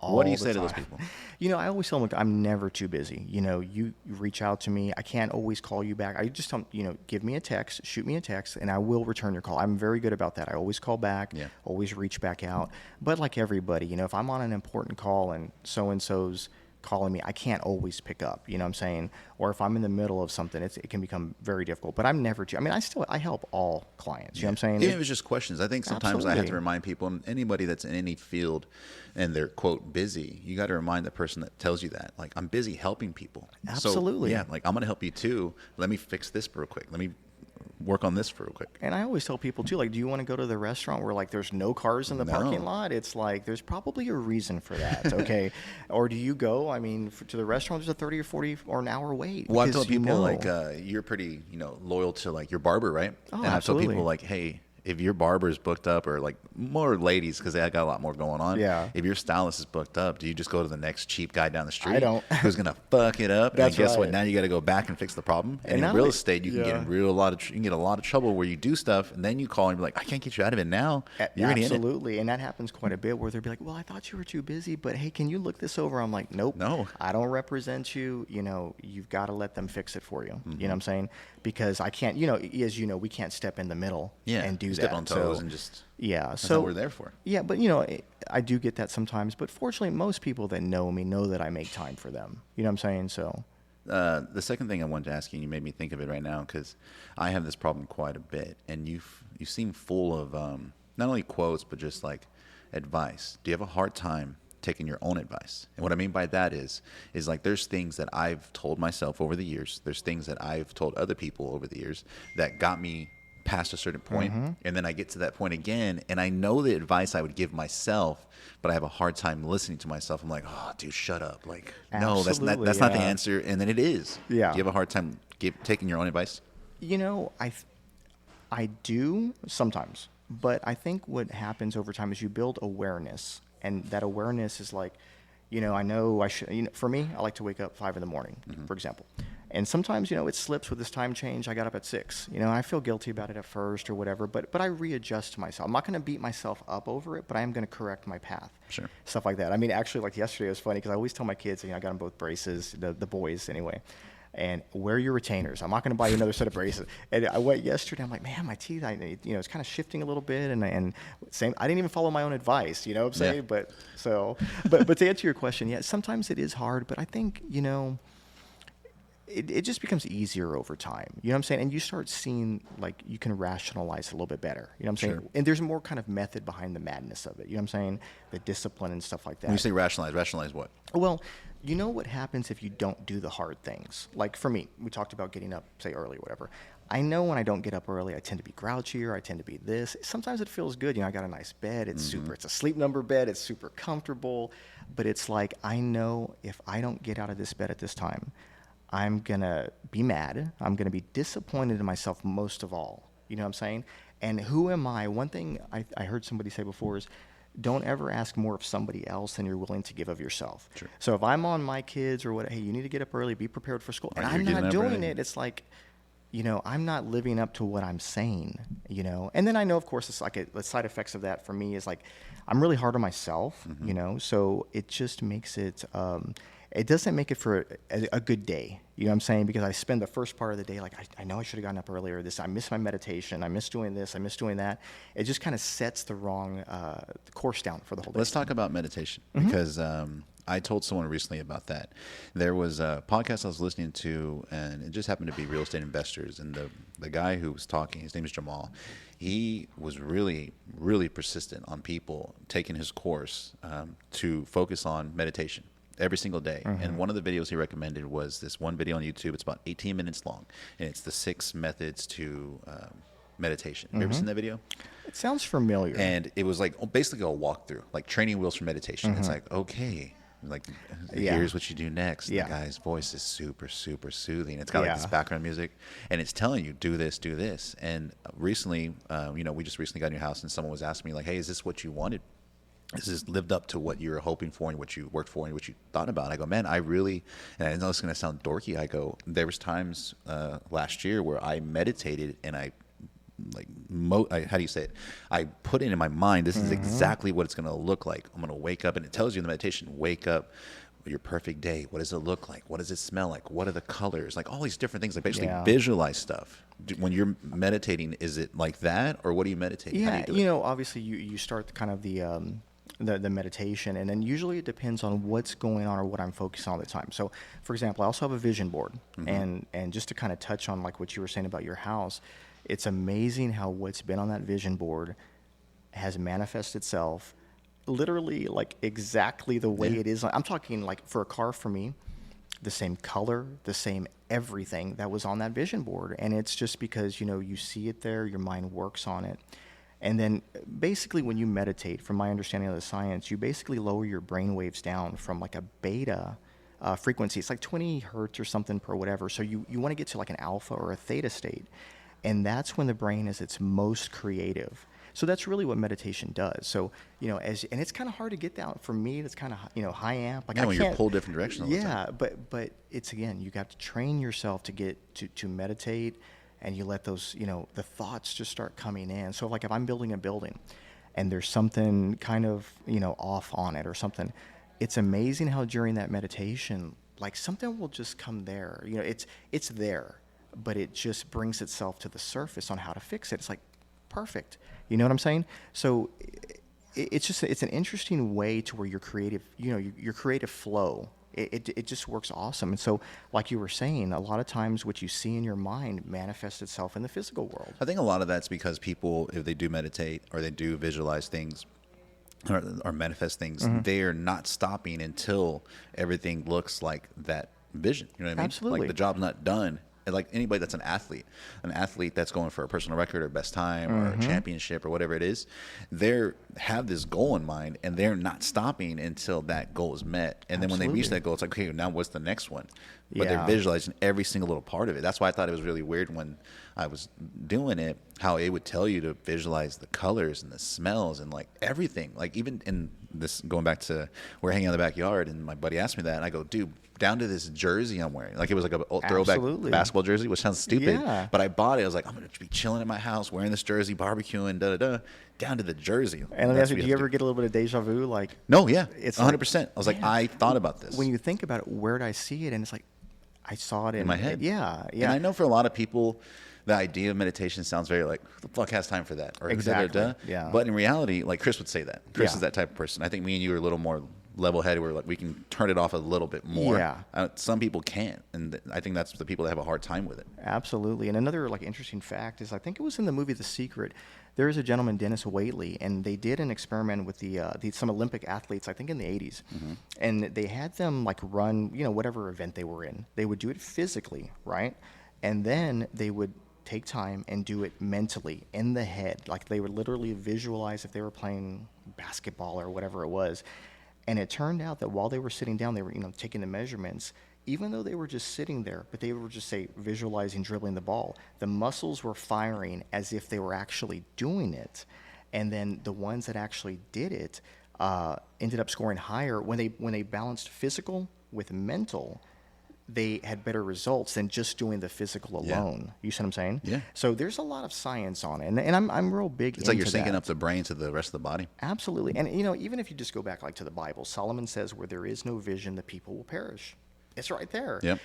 [SPEAKER 2] What do you say to those people?
[SPEAKER 1] I always tell them, look, I'm never too busy. You reach out to me. I can't always call you back. I just tell them, give me a text, shoot me a text, and I will return your call. I'm very good about that. I always call back, always reach back out. But like everybody, if I'm on an important call and so-and-so's calling me, I can't always pick up, you know what I'm saying? Or if I'm in the middle of something, it can become very difficult. But I'm never too, I help all clients, you know what I'm saying?
[SPEAKER 2] Even if it's just questions. I think sometimes I have to remind people, and anybody that's in any field and they're, quote, busy, you got to remind the person that tells you that, like, I'm busy helping people.
[SPEAKER 1] Absolutely.
[SPEAKER 2] So, like, I'm going to help you too. Let me fix this real quick. Let me work on this for real quick.
[SPEAKER 1] And I always tell people too, like, do you want to go to the restaurant where like there's no cars in the parking lot? It's like there's probably a reason for that, okay? Or do you go? I mean, to the restaurant, there's a 30 or 40 or an hour wait.
[SPEAKER 2] Well, I tell
[SPEAKER 1] because
[SPEAKER 2] people like you're pretty, loyal to like your barber, right?
[SPEAKER 1] Oh,
[SPEAKER 2] and
[SPEAKER 1] absolutely.
[SPEAKER 2] I tell people like, hey, if your barber is booked up, or like more ladies because they got a lot more going on.
[SPEAKER 1] Yeah.
[SPEAKER 2] If your stylist is booked up, do you just go to the next cheap guy down the street?
[SPEAKER 1] I don't.
[SPEAKER 2] Who's gonna fuck it up?
[SPEAKER 1] That's
[SPEAKER 2] and guess what?
[SPEAKER 1] right.
[SPEAKER 2] Now you got to go back and fix the problem. And in
[SPEAKER 1] now
[SPEAKER 2] real
[SPEAKER 1] they-
[SPEAKER 2] estate, you can get
[SPEAKER 1] yeah.
[SPEAKER 2] you can get a lot of trouble where you do stuff and then you call and be like, I can't get you out of it now. You're gonna hit it.
[SPEAKER 1] Absolutely, and that happens quite a bit where they'll be like, well, I thought you were too busy, but hey, can you look this over? I'm like, nope.
[SPEAKER 2] No.
[SPEAKER 1] I don't represent you. You've got to let them fix it for you.
[SPEAKER 2] Mm-hmm.
[SPEAKER 1] You know what I'm saying? Because I can't, as you know, we can't step in the middle and do
[SPEAKER 2] step
[SPEAKER 1] that.
[SPEAKER 2] on toes and just.
[SPEAKER 1] Yeah,
[SPEAKER 2] That's
[SPEAKER 1] so
[SPEAKER 2] what we're there for.
[SPEAKER 1] Yeah, but I do get that sometimes. But fortunately, most people that know me know that I make time for them. You know what I'm saying? So.
[SPEAKER 2] The second thing I wanted to ask you, and you made me think of it right now, because I have this problem quite a bit, and you seem full of not only quotes but just like advice. Do you have a hard time taking your own advice? And what I mean by that is like there's things that I've told myself over the years. There's things that I've told other people over the years that got me past a certain point, and then I get to that point again, and I know the advice I would give myself, but I have a hard time listening to myself. I'm like, oh, dude, shut up. Like, no, that's not the
[SPEAKER 1] yeah.
[SPEAKER 2] answer. And then it is.
[SPEAKER 1] Yeah.
[SPEAKER 2] Do you have a hard time taking your own advice?
[SPEAKER 1] I do sometimes, but I think what happens over time is you build awareness, and that awareness is like, I know I should. For me, I like to wake up 5 a.m, for example, and sometimes it slips with this time change. I got up at 6. I feel guilty about it at first or whatever, but I readjust myself. I'm not going to beat myself up over it, but I am going to correct my path.
[SPEAKER 2] Sure.
[SPEAKER 1] Stuff like that. I mean, actually, like yesterday was funny because I always tell my kids, I got them both braces, the boys anyway. And wear your retainers. I'm not going to buy you another set of braces. And I went yesterday. I'm like, man, my teeth. It's kind of shifting a little bit. And same. I didn't even follow my own advice. You know what I'm saying?
[SPEAKER 2] Yeah.
[SPEAKER 1] But to answer your question, yeah, sometimes it is hard. But I think it just becomes easier over time. You know what I'm saying? And you start seeing like you can rationalize it a little bit better. You know what I'm saying?
[SPEAKER 2] Sure.
[SPEAKER 1] And there's more kind of method behind the madness of it. You know what I'm saying? The discipline and stuff like that.
[SPEAKER 2] When you say rationalize what?
[SPEAKER 1] Well, you know what happens if you don't do the hard things? Like for me, we talked about getting up, say early or whatever. I know when I don't get up early, I tend to be grouchier. I tend to be this. Sometimes it feels good. I got a nice bed. It's it's a sleep number bed. It's super comfortable. But it's like, I know if I don't get out of this bed at this time, I'm going to be mad. I'm going to be disappointed in myself most of all. You know what I'm saying? And who am I? One thing I heard somebody say before is, don't ever ask more of somebody else than you're willing to give of yourself.
[SPEAKER 2] Sure.
[SPEAKER 1] So if I'm on my kids or what, hey, you need to get up early, be prepared for school, and
[SPEAKER 2] Right,
[SPEAKER 1] I'm
[SPEAKER 2] you're
[SPEAKER 1] not
[SPEAKER 2] getting up
[SPEAKER 1] doing
[SPEAKER 2] early.
[SPEAKER 1] it, it's like, I'm not living up to what I'm saying, And then I know, of course, it's like the side effects of that for me is like, I'm really hard on myself, so it just makes it, it doesn't make it for a good day. You know what I'm saying? Because I spend the first part of the day like, I know I should have gotten up earlier. I miss my meditation. I miss doing this. I miss doing that. It just kind of sets the wrong course down for the whole day.
[SPEAKER 2] Let's talk about meditation, because I told someone recently about that. There was a podcast I was listening to, and it just happened to be real estate investors. And the guy who was talking, his name is Jamal. He was really, really persistent on people taking his course to focus on meditation every single day. And one of the videos he recommended was this one video on YouTube. It's about 18 minutes long, and it's the 6 methods to meditation. Have you ever seen that video?
[SPEAKER 1] It sounds familiar.
[SPEAKER 2] And it was like basically a walkthrough, like training wheels for meditation. It's like, okay, like here's what you do next.
[SPEAKER 1] Yeah.
[SPEAKER 2] The guy's voice is super, super soothing. It's got like this
[SPEAKER 1] Yeah.
[SPEAKER 2] background music, and it's telling you, do this, do this. And recently, we just recently got a new house, and someone was asking me like, hey, is this what you wanted? This has lived up to what you were hoping for and what you worked for and what you thought about. And I go, man, I really, and I know it's going to sound dorky. I go, there was times last year where I meditated and I how do you say it? I put it in my mind, this is exactly what it's going to look like. I'm going to wake up, and it tells you in the meditation, wake up, your perfect day. What does it look like? What does it smell like? What are the colors? Like all these different things, like basically visualize stuff. When you're meditating, is it like that, or what do you meditate?
[SPEAKER 1] Yeah,
[SPEAKER 2] How do you do it?
[SPEAKER 1] obviously you start kind of the meditation, and then usually it depends on what's going on or what I'm focused on at the time. So, for example, I also have a vision board, and just to kind of touch on like what you were saying about your house, it's amazing how what's been on that vision board has manifested itself literally like exactly the way it is. I'm talking like for a car for me, the same color, the same everything that was on that vision board. And it's just because, you see it there, your mind works on it. And then basically when you meditate, from my understanding of the science, you basically lower your brain waves down from like a beta frequency. It's like 20 hertz or something per whatever. So you want to get to like an alpha or a theta state. And that's when the brain is its most creative. So that's really what meditation does. So, and it's kind of hard to get that. For me, it's kind of, high amp. Like,
[SPEAKER 2] when you're pulled different directions all the time.
[SPEAKER 1] But it's, again, you got to train yourself to get to meditate, and you let those, the thoughts just start coming in. So like if I'm building a building and there's something kind of, off on it or something, it's amazing how during that meditation, like something will just come there. It's there, but it just brings itself to the surface on how to fix it. It's like perfect. You know what I'm saying? So it's an interesting way to where your creative, your creative flow, it just works awesome. And so, like you were saying, a lot of times what you see in your mind manifests itself in the physical world.
[SPEAKER 2] I think a lot of that's because people, if they do meditate or they do visualize things or manifest things, they're not stopping until everything looks like that vision. You know what I mean?
[SPEAKER 1] Absolutely.
[SPEAKER 2] Like the job's not done. And like anybody that's an athlete that's going for a personal record or best time or a championship or whatever it is, they have this goal in mind and they're not stopping until that goal is met. And then when they reach that goal, it's like, okay, now what's the next one? But they're visualizing every single little part of it. That's why I thought it was really weird when I was doing it, how it would tell you to visualize the colors and the smells and like everything. Like even in this, going back to, we're hanging out in the backyard and my buddy asked me that and I go, dude, down to this jersey I'm wearing. Like it was like a throwback basketball jersey, which sounds stupid. Yeah. But I bought it. I was like, I'm going to be chilling at my house wearing this jersey, barbecuing, down to the jersey.
[SPEAKER 1] And let me ask you, do you ever get a little bit of deja vu? Like,
[SPEAKER 2] no, yeah.
[SPEAKER 1] It's
[SPEAKER 2] 100%.
[SPEAKER 1] Like,
[SPEAKER 2] I was like, I thought about this.
[SPEAKER 1] When you think about it, where did I see it? And it's like, I saw it
[SPEAKER 2] in my head.
[SPEAKER 1] Yeah.
[SPEAKER 2] And I know for a lot of people, the idea of meditation sounds very like, who the fuck has time for that? Or
[SPEAKER 1] exactly. Yeah.
[SPEAKER 2] But in reality, like Chris would say that. Chris is that type of person. I think me and you are a little more level-headed where like we can turn it off a little bit more.
[SPEAKER 1] Yeah.
[SPEAKER 2] Some people can't, and I think that's the people that have a hard time with it.
[SPEAKER 1] Absolutely. And another like interesting fact is I think it was in the movie The Secret. There is a gentleman, Dennis Waitley, and they did an experiment with some Olympic athletes, I think in the 80s. And they had them like run, whatever event they were in. They would do it physically, right? And then they would take time and do it mentally in the head. Like they would literally visualize if they were playing basketball or whatever it was. And it turned out that while they were sitting down, they were, taking the measurements, even though they were just sitting there, but they were just, say, visualizing dribbling the ball, the muscles were firing as if they were actually doing it. And then the ones that actually did it ended up scoring higher. When they balanced physical with mental, they had better results than just doing the physical alone. Yeah. You see what I'm saying?
[SPEAKER 2] Yeah.
[SPEAKER 1] So there's a lot of science on it, and I'm real big.
[SPEAKER 2] It's like you're syncing up the brain to the rest of the body.
[SPEAKER 1] Absolutely, and even if you just go back like to the Bible, Solomon says, "Where there is no vision, the people will perish." It's right there.
[SPEAKER 2] Yep.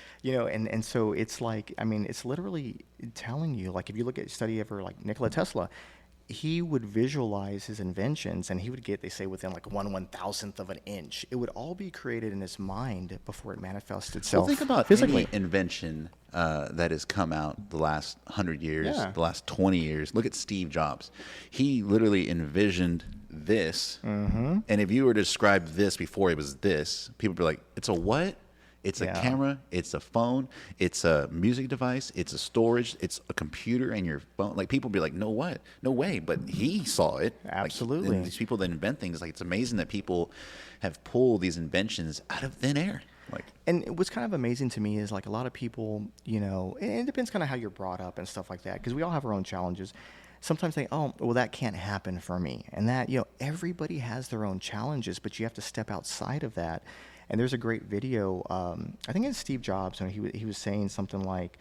[SPEAKER 1] And so it's like, it's literally telling you, like if you look at study ever like Nikola Tesla. He would visualize his inventions, and he would get, they say, within like 1/1000th of an inch. It would all be created in his mind before it manifests itself.
[SPEAKER 2] Well, think about
[SPEAKER 1] physically.
[SPEAKER 2] Any invention that has come out the last 100 years, the last 20 years. Look at Steve Jobs. He literally envisioned this, and if you were to describe this before it was this, people would be like, "It's a what?" It's a camera, it's a phone, it's a music device, it's a storage, it's a computer and your phone. Like people be like, no way. But he saw it.
[SPEAKER 1] Absolutely.
[SPEAKER 2] Like, these people that invent things, like it's amazing that people have pulled these inventions out of thin air.
[SPEAKER 1] And what's kind of amazing to me is like a lot of people, and it depends kind of how you're brought up and stuff like that, because we all have our own challenges. Sometimes they, that can't happen for me. And that, everybody has their own challenges, but you have to step outside of that. And there's a great video, I think it's Steve Jobs, and he was saying something like,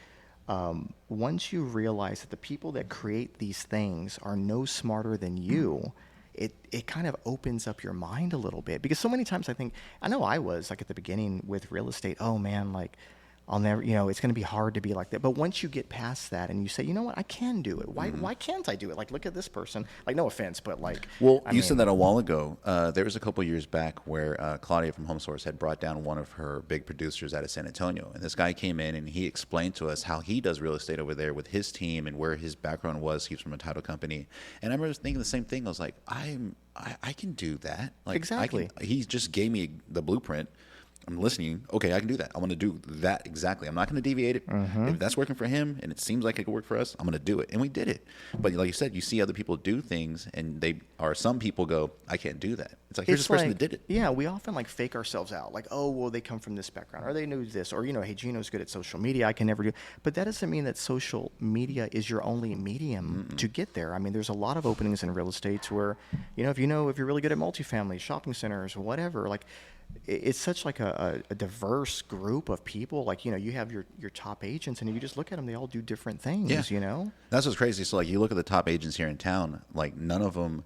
[SPEAKER 1] once you realize that the people that create these things are no smarter than you, it kind of opens up your mind a little bit. Because so many times I know I was, like at the beginning with real estate, oh man, like I'll never, it's going to be hard to be like that. But once you get past that and you say, you know what, I can do it. Why can't I do it? Like, look at this person. Like, no offense, but like.
[SPEAKER 2] Well, you said that a while ago. There was a couple years back where Claudia from Home Source had brought down one of her big producers out of San Antonio. And this guy came in and he explained to us how he does real estate over there with his team and where his background was. He's from a title company. And I remember thinking the same thing. I was like, I can do that. Like,
[SPEAKER 1] exactly.
[SPEAKER 2] He just gave me the blueprint I'm listening. Okay, I can do that. I want to do that exactly. I'm not going to deviate it. If that's working for him and it seems like it could work for us, I'm going to do it. And we did it. But like you said, you see other people do things, and some people go, I can't do that. It's like, here's this person that did it.
[SPEAKER 1] Yeah, we often like fake ourselves out. Like, oh, well, they come from this background, or they knew this, or, hey, Gino's good at social media. I can never do. But that doesn't mean that social media is your only medium to get there. I mean, there's a lot of openings in real estate where, if you're really good at multifamily, shopping centers, whatever, like, it's such like a diverse group of people. Like, you have your top agents, and if you just look at them, they all do different things,
[SPEAKER 2] That's what's crazy. So like, you look at the top agents here in town, like none of them,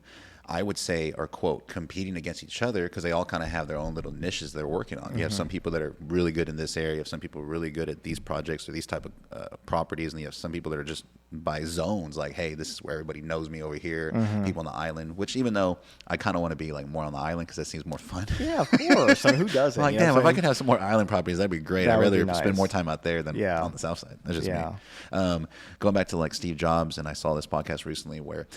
[SPEAKER 2] I would say, are, quote, competing against each other, because they all kind of have their own little niches they're working on. You have some people that are really good in this area, you have some people really good at these projects or these type of properties, and you have some people that are just by zones, like, hey, this is where everybody knows me over here, people on the island, which even though I kind of want to be like more on the island because that seems more fun.
[SPEAKER 1] Yeah, of course. I mean, who doesn't?
[SPEAKER 2] Like, damn, if I could have some more island properties, that'd be great. I'd rather spend more time out there than
[SPEAKER 1] Yeah.
[SPEAKER 2] on the south side. That's just me. Going back to like Steve Jobs, and I saw this podcast recently where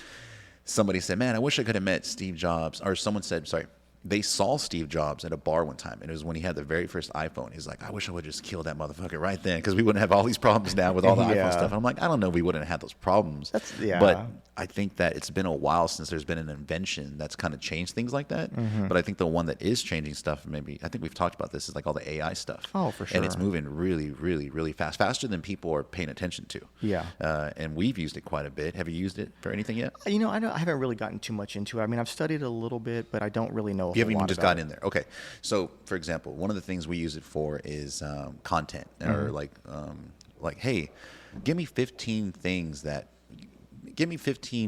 [SPEAKER 2] somebody said, man, I wish I could have met Steve Jobs. Or someone said, sorry, they saw Steve Jobs at a bar one time, and it was when he had the very first iPhone. He's like, I wish I would just kill that motherfucker right then, because we wouldn't have all these problems now with all the iPhone stuff. And I'm like, I don't know, we wouldn't have had those problems. But I think that it's been a while since there's been an invention that's kind of changed things like that. But I think the one that is changing stuff, maybe, I think we've talked about this, is like all the AI stuff.
[SPEAKER 1] Oh, for sure.
[SPEAKER 2] And it's moving really, really, really fast, faster than people are paying attention to.
[SPEAKER 1] Yeah.
[SPEAKER 2] And we've used it quite a bit. Have you used it for anything yet?
[SPEAKER 1] I haven't really gotten too much into it. I mean, I've studied a little bit, but I don't really know.
[SPEAKER 2] You haven't even just got in there. Okay. So, for example, one of the things we use it for is content, or like, hey, give me 15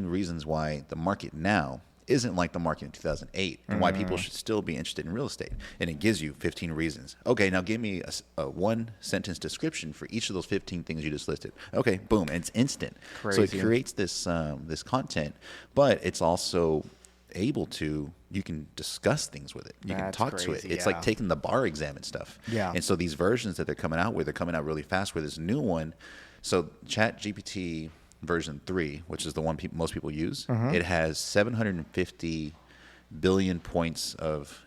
[SPEAKER 2] reasons why the market now isn't like the market in 2008, and why people should still be interested in real estate. And it gives you 15 reasons. Okay, now give me a one sentence description for each of those 15 things you just listed. Okay, boom, and it's instant.
[SPEAKER 1] Crazy.
[SPEAKER 2] So it creates this this content, but it's also able to, you can discuss things with it. You can talk to it. It's like taking the bar exam and stuff.
[SPEAKER 1] Yeah.
[SPEAKER 2] And so these versions that they're coming out with, they're coming out really fast with this new one. So ChatGPT version 3, which is the one most people use, it has 750 billion points of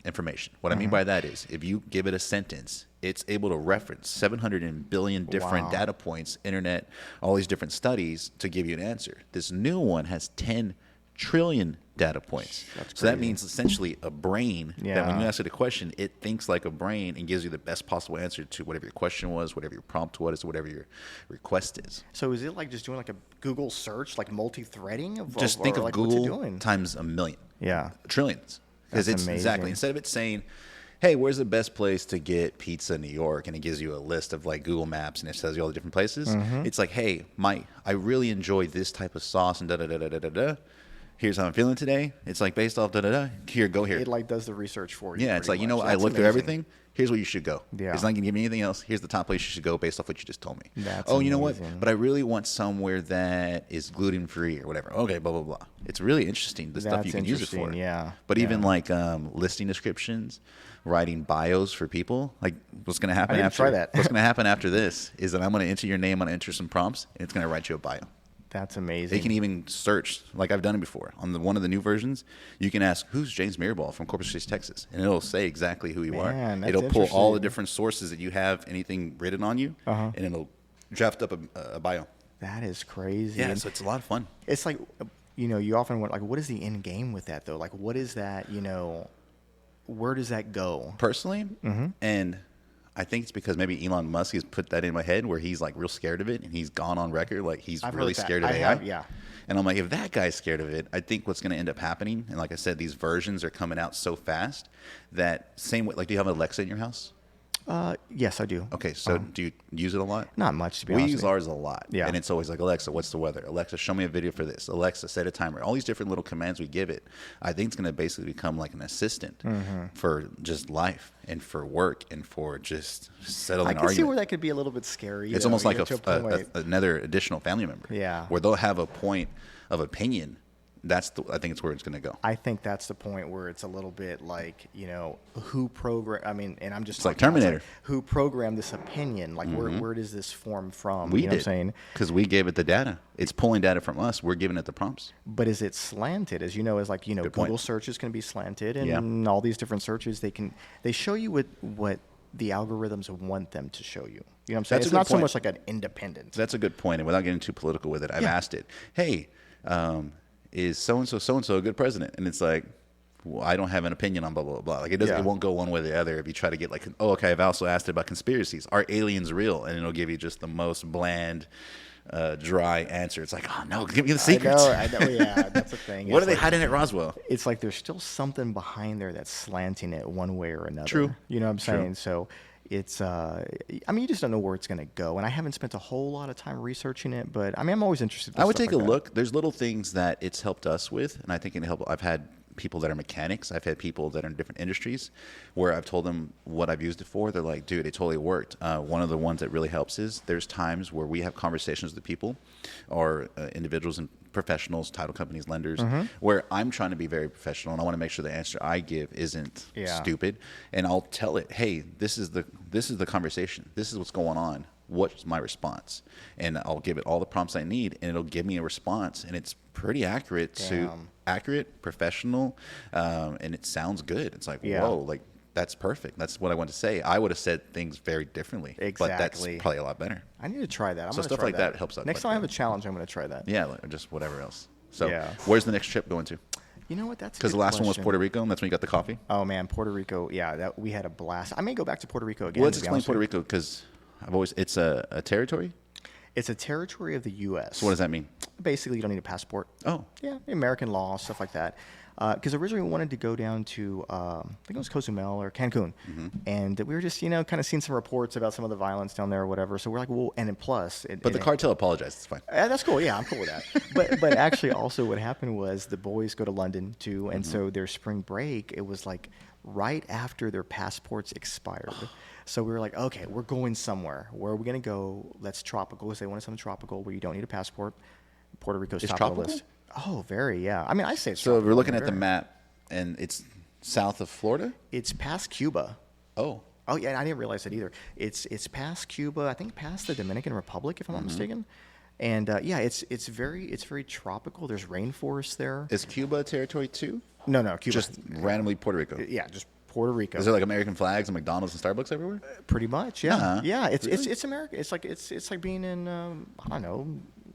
[SPEAKER 2] information. What I mean by that is, if you give it a sentence, it's able to reference 700 billion different data points, internet, all these different studies to give you an answer. This new one has 10 trillion data points. So that means essentially a brain that when you ask it a question, it thinks like a brain and gives you the best possible answer to whatever your question was, whatever your prompt was, whatever your request is.
[SPEAKER 1] So is it like just doing like a Google search, like multi-threading?
[SPEAKER 2] Just think of
[SPEAKER 1] like
[SPEAKER 2] Google times a million.
[SPEAKER 1] Yeah.
[SPEAKER 2] Trillions. Because it's
[SPEAKER 1] amazing.
[SPEAKER 2] Exactly. Instead of it saying, hey, where's the best place to get pizza in New York? And it gives you a list of like Google Maps, and it tells you all the different places. It's like, hey, I really enjoy this type of sauce, and da-da-da-da-da-da. Here's how I'm feeling today. It's like based off da-da-da. Here, go here.
[SPEAKER 1] It like does the research for you.
[SPEAKER 2] Yeah, it's like, I looked at everything. Here's where you should go.
[SPEAKER 1] Yeah.
[SPEAKER 2] It's not going to give me anything else. Here's the top place you should go based off what you just told me.
[SPEAKER 1] That's
[SPEAKER 2] you know what?
[SPEAKER 1] amazing.
[SPEAKER 2] But I really want somewhere that is gluten-free or whatever. Okay, blah, blah, blah. It's really interesting, the stuff you can use it for.
[SPEAKER 1] Yeah.
[SPEAKER 2] But even like listing descriptions, writing bios for people, like what's going to happen
[SPEAKER 1] try that.
[SPEAKER 2] What's going to happen after this is that I'm going to enter your name, I'm going to enter some prompts, and it's going to write you a bio.
[SPEAKER 1] That's amazing.
[SPEAKER 2] They can even search, like I've done it before. On one of the new versions, you can ask, who's James Mirabal from Corpus Christi, Texas? And it'll say exactly who you are. It'll pull all the different sources that you have, anything written on you, and it'll draft up a bio.
[SPEAKER 1] That is crazy.
[SPEAKER 2] Yeah, so it's a lot of fun.
[SPEAKER 1] It's like, you often want, like, what is the end game with that, though? Like, what is that, where does that go?
[SPEAKER 2] Personally, and I think it's because maybe Elon Musk has put that in my head where he's like real scared of it, and he's gone on record like he's really scared of AI.
[SPEAKER 1] Yeah.
[SPEAKER 2] And I'm like, if that guy's scared of it, I think what's going to end up happening, and like I said, these versions are coming out so fast that same way, like, do you have an Alexa in your house?
[SPEAKER 1] Yes, I do.
[SPEAKER 2] Okay, so do you use it a lot?
[SPEAKER 1] Not much, to be honest.
[SPEAKER 2] We use ours a lot.
[SPEAKER 1] Yeah.
[SPEAKER 2] And it's always like, Alexa, what's the weather? Alexa, show me a video for this. Alexa, set a timer. All these different little commands we give it. I think it's going to basically become like an assistant for just life and for work and for just settling
[SPEAKER 1] I
[SPEAKER 2] an
[SPEAKER 1] can
[SPEAKER 2] argument.
[SPEAKER 1] see where that could be a little bit scary.
[SPEAKER 2] It's almost like another additional family member.
[SPEAKER 1] Yeah.
[SPEAKER 2] Where they'll have a point of opinion I think it's where it's going to go.
[SPEAKER 1] I think that's the point where it's a little bit like, who program? I mean, and I'm just
[SPEAKER 2] It's like
[SPEAKER 1] talking about,
[SPEAKER 2] Terminator.
[SPEAKER 1] who programmed this opinion? Like, where does this form from?
[SPEAKER 2] We
[SPEAKER 1] you know
[SPEAKER 2] did,
[SPEAKER 1] what I'm saying?
[SPEAKER 2] because we gave it the data. It's pulling data from us. We're giving it the prompts.
[SPEAKER 1] But is it slanted? As you know, as like,
[SPEAKER 2] Good
[SPEAKER 1] Google
[SPEAKER 2] point.
[SPEAKER 1] searches can be slanted, and
[SPEAKER 2] Yeah.
[SPEAKER 1] all these different searches, they show you what the algorithms want them to show you. You know what I'm saying?
[SPEAKER 2] That's a
[SPEAKER 1] It's
[SPEAKER 2] good
[SPEAKER 1] not so
[SPEAKER 2] point.
[SPEAKER 1] much like an independent.
[SPEAKER 2] That's a good point. And without getting too political with it, I've
[SPEAKER 1] Yeah.
[SPEAKER 2] asked it, hey, is so-and-so a good president? And it's like, well, I don't have an opinion on blah, blah, blah. Like, it won't go one way or the other if you try to get like, oh, okay, I've also asked it about conspiracies. Are aliens real? And it'll give you just the most bland, dry answer. It's like, oh, no, give me the secrets.
[SPEAKER 1] I know, yeah, that's the thing.
[SPEAKER 2] What
[SPEAKER 1] It's
[SPEAKER 2] are they
[SPEAKER 1] like,
[SPEAKER 2] hiding at Roswell?
[SPEAKER 1] it's like there's still something behind there that's slanting it one way or another.
[SPEAKER 2] True.
[SPEAKER 1] You know what I'm
[SPEAKER 2] True.
[SPEAKER 1] saying? So it's, you just don't know where it's going to go. And I haven't spent a whole lot of time researching it, but I mean, I'm always interested in
[SPEAKER 2] I would
[SPEAKER 1] stuff
[SPEAKER 2] take a
[SPEAKER 1] like that.
[SPEAKER 2] look. There's little things that it's helped us with, and I think it helped. I've had people that are mechanics. I've had people that are in different industries where I've told them what I've used it for. They're like, dude, it totally worked. One of the ones that really helps is there's times where we have conversations with people or individuals and professionals, title companies, lenders, where I'm trying to be very professional and I want to make sure the answer I give isn't stupid. And I'll tell it, hey, this is the conversation. This is what's going on. What's my response? And I'll give it all the prompts I need, and it'll give me a response, and it's pretty accurate professional, and it sounds good. It's like, whoa, like that's perfect. That's what I want to say. I would have said things very differently, but that's probably a lot better.
[SPEAKER 1] I need to try that.
[SPEAKER 2] So stuff like that helps out.
[SPEAKER 1] Next
[SPEAKER 2] quite
[SPEAKER 1] time I
[SPEAKER 2] a
[SPEAKER 1] have a
[SPEAKER 2] bit.
[SPEAKER 1] challenge, I'm going to try that.
[SPEAKER 2] Yeah, or just whatever else. So
[SPEAKER 1] Yeah.
[SPEAKER 2] where's the next trip going to?
[SPEAKER 1] You know what? That's
[SPEAKER 2] Because the last one was Puerto Rico, and that's when you got the coffee.
[SPEAKER 1] Oh man, Puerto Rico. Yeah, we had a blast. I may go back to Puerto Rico again.
[SPEAKER 2] Well, let's
[SPEAKER 1] to be
[SPEAKER 2] explain
[SPEAKER 1] honest
[SPEAKER 2] Puerto
[SPEAKER 1] with
[SPEAKER 2] Rico because it's a territory.
[SPEAKER 1] It's a territory of the U.S.
[SPEAKER 2] So what does that mean?
[SPEAKER 1] Basically, you don't need a passport.
[SPEAKER 2] Oh,
[SPEAKER 1] Yeah, American law, stuff like that. Because originally we wanted to go down to, I think it was Cozumel or Cancun. And we were just, kind of seeing some reports about some of the violence down there or whatever. So we're like, well, and then plus.
[SPEAKER 2] but the cartel apologized. It's fine.
[SPEAKER 1] That's cool. Yeah, I'm cool with that. But actually, also what happened was the boys go to London too, and so their spring break, it was like right after their passports expired. So we were like, okay, we're going somewhere. Where are we gonna go? Let's tropical. Because they wanted something tropical where you don't need a passport. Puerto Rico's
[SPEAKER 2] It's
[SPEAKER 1] top of the
[SPEAKER 2] tropical?
[SPEAKER 1] list. Oh, very. Yeah. I mean, I say it's
[SPEAKER 2] So if we're
[SPEAKER 1] tropical,
[SPEAKER 2] looking at the
[SPEAKER 1] very.
[SPEAKER 2] map, and it's south of Florida.
[SPEAKER 1] It's past Cuba.
[SPEAKER 2] Oh,
[SPEAKER 1] Oh yeah, I didn't realize that either. It's past Cuba. I think past the Dominican Republic, if I'm not mistaken. And it's very tropical. There's rainforest there.
[SPEAKER 2] is Cuba a territory too?
[SPEAKER 1] No, Cuba.
[SPEAKER 2] Just randomly Puerto Rico.
[SPEAKER 1] Yeah, just Puerto Rico.
[SPEAKER 2] Is there like American flags and McDonald's and Starbucks everywhere?
[SPEAKER 1] Pretty much, yeah,
[SPEAKER 2] Uh-huh.
[SPEAKER 1] yeah. It's
[SPEAKER 2] Really?
[SPEAKER 1] it's America. It's like being in I don't know,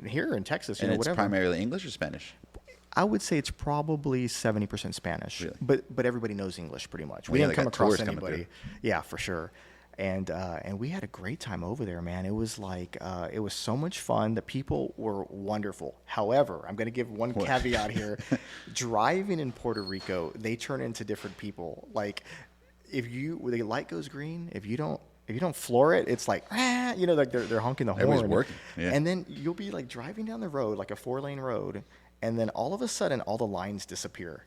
[SPEAKER 1] here in Texas,
[SPEAKER 2] And it's
[SPEAKER 1] whatever.
[SPEAKER 2] primarily English or Spanish?
[SPEAKER 1] I would say it's probably 70% Spanish,
[SPEAKER 2] Really?
[SPEAKER 1] but everybody knows English pretty much.
[SPEAKER 2] Well,
[SPEAKER 1] We
[SPEAKER 2] yeah,
[SPEAKER 1] didn't
[SPEAKER 2] they
[SPEAKER 1] come
[SPEAKER 2] got
[SPEAKER 1] across
[SPEAKER 2] tourists coming
[SPEAKER 1] anybody. Yeah, for sure. And we had a great time over there, man. It was like it was so much fun. The people were wonderful. However, I'm going to give one caveat here: driving in Puerto Rico, they turn into different people. Like if the light goes green, if you don't floor it, it's like like they're honking the horn.
[SPEAKER 2] Everybody's working, yeah.
[SPEAKER 1] And then you'll be like driving down the road, like a 4-lane road, and then all of a sudden all the lines disappear,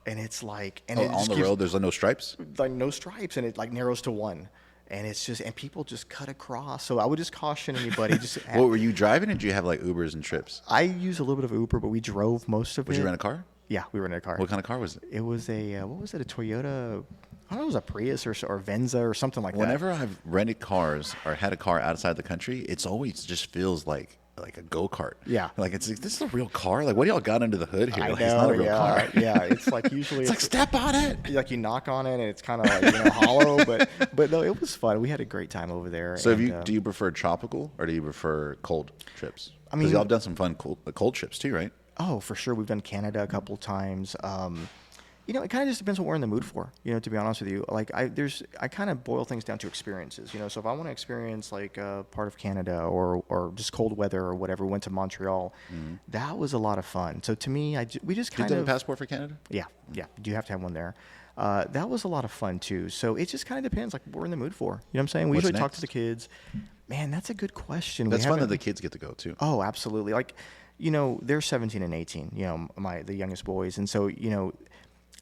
[SPEAKER 1] and it's like it
[SPEAKER 2] On
[SPEAKER 1] just
[SPEAKER 2] the
[SPEAKER 1] gives-
[SPEAKER 2] road, there's no stripes.
[SPEAKER 1] like no stripes, and it like narrows to one. And it's just, and people just cut across. So I would just caution anybody. Just
[SPEAKER 2] What were you driving, or did you have like Ubers and trips?
[SPEAKER 1] I use a little bit of Uber, but we drove most of
[SPEAKER 2] Would
[SPEAKER 1] it.
[SPEAKER 2] you rent a car?
[SPEAKER 1] Yeah, we rented a car.
[SPEAKER 2] What kind of car was it?
[SPEAKER 1] It was a what was it? A Toyota? I don't know. It was a Prius or Venza or something like that.
[SPEAKER 2] Whenever I've rented cars or had a car outside the country, it's always just feels like a go-kart.
[SPEAKER 1] Yeah.
[SPEAKER 2] Like it's like, this is a real car? Like what do y'all got under the hood here?
[SPEAKER 1] I
[SPEAKER 2] Like,
[SPEAKER 1] know,
[SPEAKER 2] it's not a real
[SPEAKER 1] yeah,
[SPEAKER 2] car.
[SPEAKER 1] yeah. It's like usually
[SPEAKER 2] It's like step on it.
[SPEAKER 1] like you knock on it and it's kind of like hollow, but no, it was fun. We had a great time over there.
[SPEAKER 2] So
[SPEAKER 1] and,
[SPEAKER 2] do you prefer tropical or do you prefer cold trips?
[SPEAKER 1] I mean-
[SPEAKER 2] Because y'all have done some fun cold trips too, right?
[SPEAKER 1] Oh, for sure. We've done Canada a couple times. It kind of just depends what we're in the mood for, to be honest with you. Like I kind of boil things down to experiences, So if I want to experience like part of Canada or just cold weather or whatever, we went to Montreal. That was a lot of fun. So to me, we just
[SPEAKER 2] Do you
[SPEAKER 1] kind
[SPEAKER 2] have a
[SPEAKER 1] of,
[SPEAKER 2] passport for Canada?
[SPEAKER 1] yeah. You do have to have one there. That was a lot of fun too. So it just kind of depends like what we're in the mood for. You know what I'm saying? We
[SPEAKER 2] What's
[SPEAKER 1] usually talk
[SPEAKER 2] next?
[SPEAKER 1] to the kids. Man, that's a good question.
[SPEAKER 2] That's
[SPEAKER 1] We
[SPEAKER 2] fun that
[SPEAKER 1] haven't-
[SPEAKER 2] the kids get to go too.
[SPEAKER 1] Oh, absolutely. Like, they're 17 and 18, the youngest boys. And so,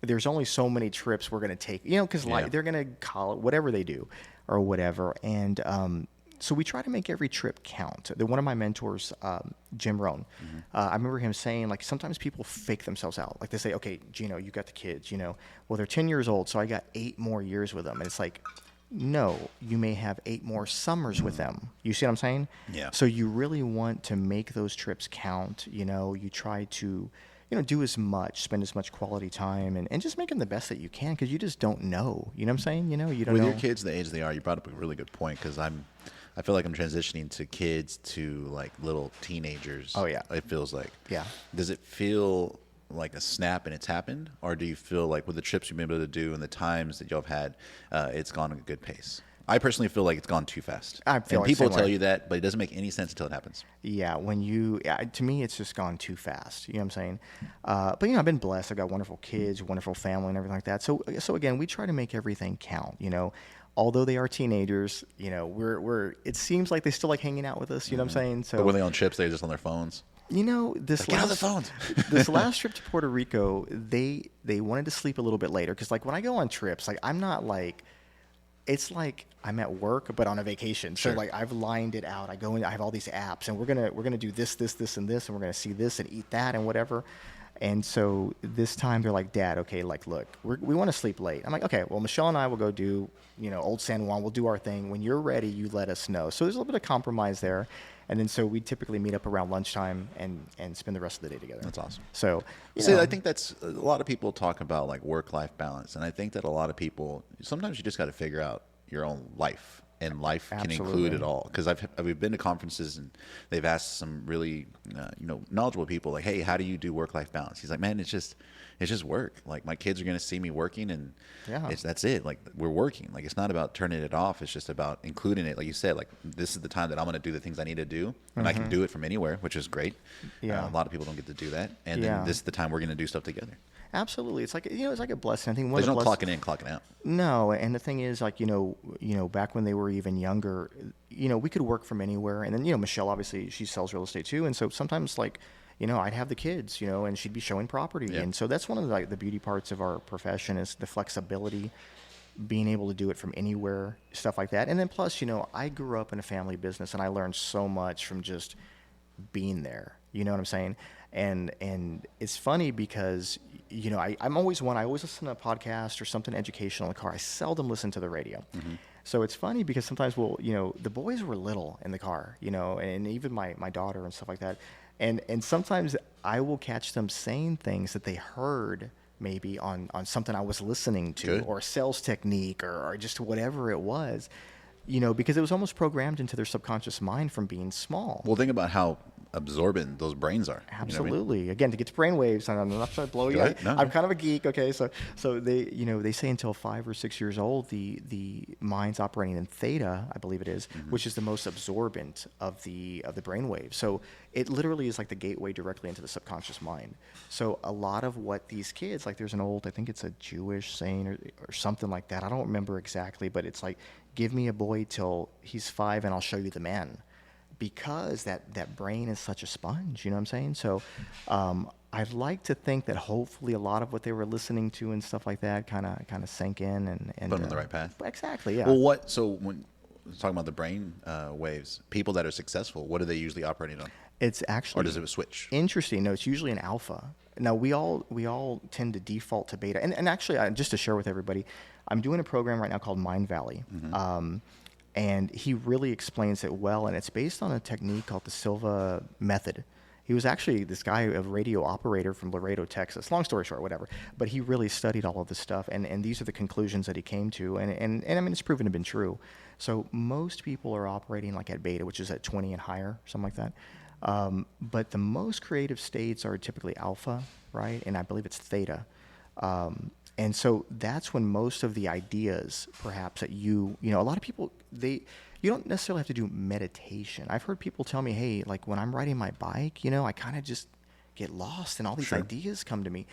[SPEAKER 1] there's only so many trips we're going to take, because
[SPEAKER 2] Yeah.
[SPEAKER 1] they're going to college, whatever they do or whatever. And, So we try to make every trip count. One of my mentors, Jim Rohn, I remember him saying, like, sometimes people fake themselves out. Like, they say, okay, Gino, you got the kids, well, they're 10 years old, so I got 8 more years with them. And it's like, no, you may have 8 more summers with them. You see what I'm saying?
[SPEAKER 2] Yeah.
[SPEAKER 1] So you really want to make those trips count. You try to, do as much, spend as much quality time, and just make them the best that you can, because you just don't know. You know what I'm saying? You don't know.
[SPEAKER 2] With your kids the age they are, you brought up a really good point, because I feel like I'm transitioning to kids to like little teenagers.
[SPEAKER 1] Oh, yeah.
[SPEAKER 2] It feels like.
[SPEAKER 1] Yeah.
[SPEAKER 2] Does it feel like a snap and it's happened, or do you feel like with the trips you've been able to do and the times that y'all have had, it's gone at a good pace? I personally feel like it's gone too fast.
[SPEAKER 1] I feel like
[SPEAKER 2] people
[SPEAKER 1] same
[SPEAKER 2] tell
[SPEAKER 1] way.
[SPEAKER 2] you that, but it doesn't make any sense until it happens.
[SPEAKER 1] Yeah, to me, it's just gone too fast. You know what I'm saying? But I've been blessed. I've got wonderful kids, wonderful family, and everything like that. So again, we try to make everything count. Although they are teenagers, we're. It seems like they still like hanging out with us. You know what I'm saying? So
[SPEAKER 2] But when they're on trips, they're just on their phones.
[SPEAKER 1] This
[SPEAKER 2] Get on the
[SPEAKER 1] last
[SPEAKER 2] phones.
[SPEAKER 1] this last trip to Puerto Rico, they wanted to sleep a little bit later, because like when I go on trips, like I'm not like. It's like I'm at work, but on a vacation. So
[SPEAKER 2] Sure.
[SPEAKER 1] like I've lined it out. I go in, I have all these apps, and we're gonna do this, and this, and we're gonna see this and eat that and whatever. And so this time they're like, Dad, okay, like look, we want to sleep late. I'm like, okay, well Michelle and I will go do, Old San Juan. We'll do our thing. When you're ready, you let us know. So there's a little bit of compromise there. And then so we typically meet up around lunchtime and spend the rest of the day together.
[SPEAKER 2] That's awesome.
[SPEAKER 1] So
[SPEAKER 2] I think that's a lot of people talk about like work-life balance, and I think that a lot of people sometimes you just got to figure out your own life, and life can include
[SPEAKER 1] Absolutely.
[SPEAKER 2] it all. Because we've been to conferences and they've asked some really knowledgeable people like, hey, how do you do work-life balance? He's like, man, it's just work. Like my kids are going to see me working, and
[SPEAKER 1] Yeah.
[SPEAKER 2] that's it. Like we're working. Like it's not about turning it off. It's just about including it. Like you said, like this is the time that I'm going to do the things I need to do, and I can do it from anywhere, which is great.
[SPEAKER 1] Yeah.
[SPEAKER 2] A lot of people don't get to do that, and
[SPEAKER 1] Yeah.
[SPEAKER 2] then this is the time we're going to do stuff together.
[SPEAKER 1] Absolutely. It's like, it's like a blessing. I think one
[SPEAKER 2] There's
[SPEAKER 1] of
[SPEAKER 2] no
[SPEAKER 1] the
[SPEAKER 2] clocking in, clocking out.
[SPEAKER 1] No, and the thing is, like, back when they were even younger, we could work from anywhere. And then, Michelle, obviously, she sells real estate too. And so sometimes, like, I'd have the kids, and she'd be showing property.
[SPEAKER 2] Yeah.
[SPEAKER 1] And so that's one of the beauty parts of our profession is the flexibility, being able to do it from anywhere, stuff like that. And then plus, I grew up in a family business, and I learned so much from just being there. You know what I'm saying? And it's funny because, I'm always I always listen to a podcast or something educational in the car. I seldom listen to the radio. Mm-hmm. So it's funny because sometimes the boys were little in the car, and even my daughter and stuff like that. And sometimes I will catch them saying things that they heard maybe on something I was listening to.
[SPEAKER 2] Good.
[SPEAKER 1] Or a sales technique or just whatever it was, because it was almost programmed into their subconscious mind from being small.
[SPEAKER 2] Well, think about how absorbent those brains are.
[SPEAKER 1] Absolutely.
[SPEAKER 2] You know what I mean?
[SPEAKER 1] Again, to get to brainwaves, I'm not trying to blow you.
[SPEAKER 2] Go ahead. No,
[SPEAKER 1] I'm
[SPEAKER 2] no.
[SPEAKER 1] kind of a geek. Okay, so they they say until 5 or 6 years old, the mind's operating in theta, I believe it is, which is the most absorbent of the brainwaves. So it literally is like the gateway directly into the subconscious mind. So a lot of what these kids, like there's an old, I think it's a Jewish saying or something like that. I don't remember exactly, but it's like, give me a boy till he's 5 and I'll show you the man. Because that brain is such a sponge, you know what I'm saying? So I'd like to think that hopefully a lot of what they were listening to and stuff like that kind of sank in and
[SPEAKER 2] Put them on the right path.
[SPEAKER 1] Exactly, yeah.
[SPEAKER 2] Well, so when talking about the brain waves, people that are successful, what are they usually operating on?
[SPEAKER 1] It's actually,
[SPEAKER 2] Or does it switch?
[SPEAKER 1] interesting. No, it's usually an alpha. Now we all tend to default to beta. And actually, just to share with everybody, I'm doing a program right now called Mind Valley. Mm-hmm. And he really explains it well, and it's based on a technique called the Silva method. He was actually this guy, a radio operator from Laredo, Texas. Long story short, whatever. But he really studied all of this stuff, and these are the conclusions that he came to. And I mean, it's proven to have been true. So most people are operating like at beta, which is at 20 and higher, something like that. But the most creative states are typically alpha, right? And I believe it's theta. And so that's when most of the ideas, perhaps, that a lot of people, you don't necessarily have to do meditation. I've heard people tell me, hey, like when I'm riding my bike, I kind of just get lost and all these
[SPEAKER 2] Sure.
[SPEAKER 1] ideas come to me.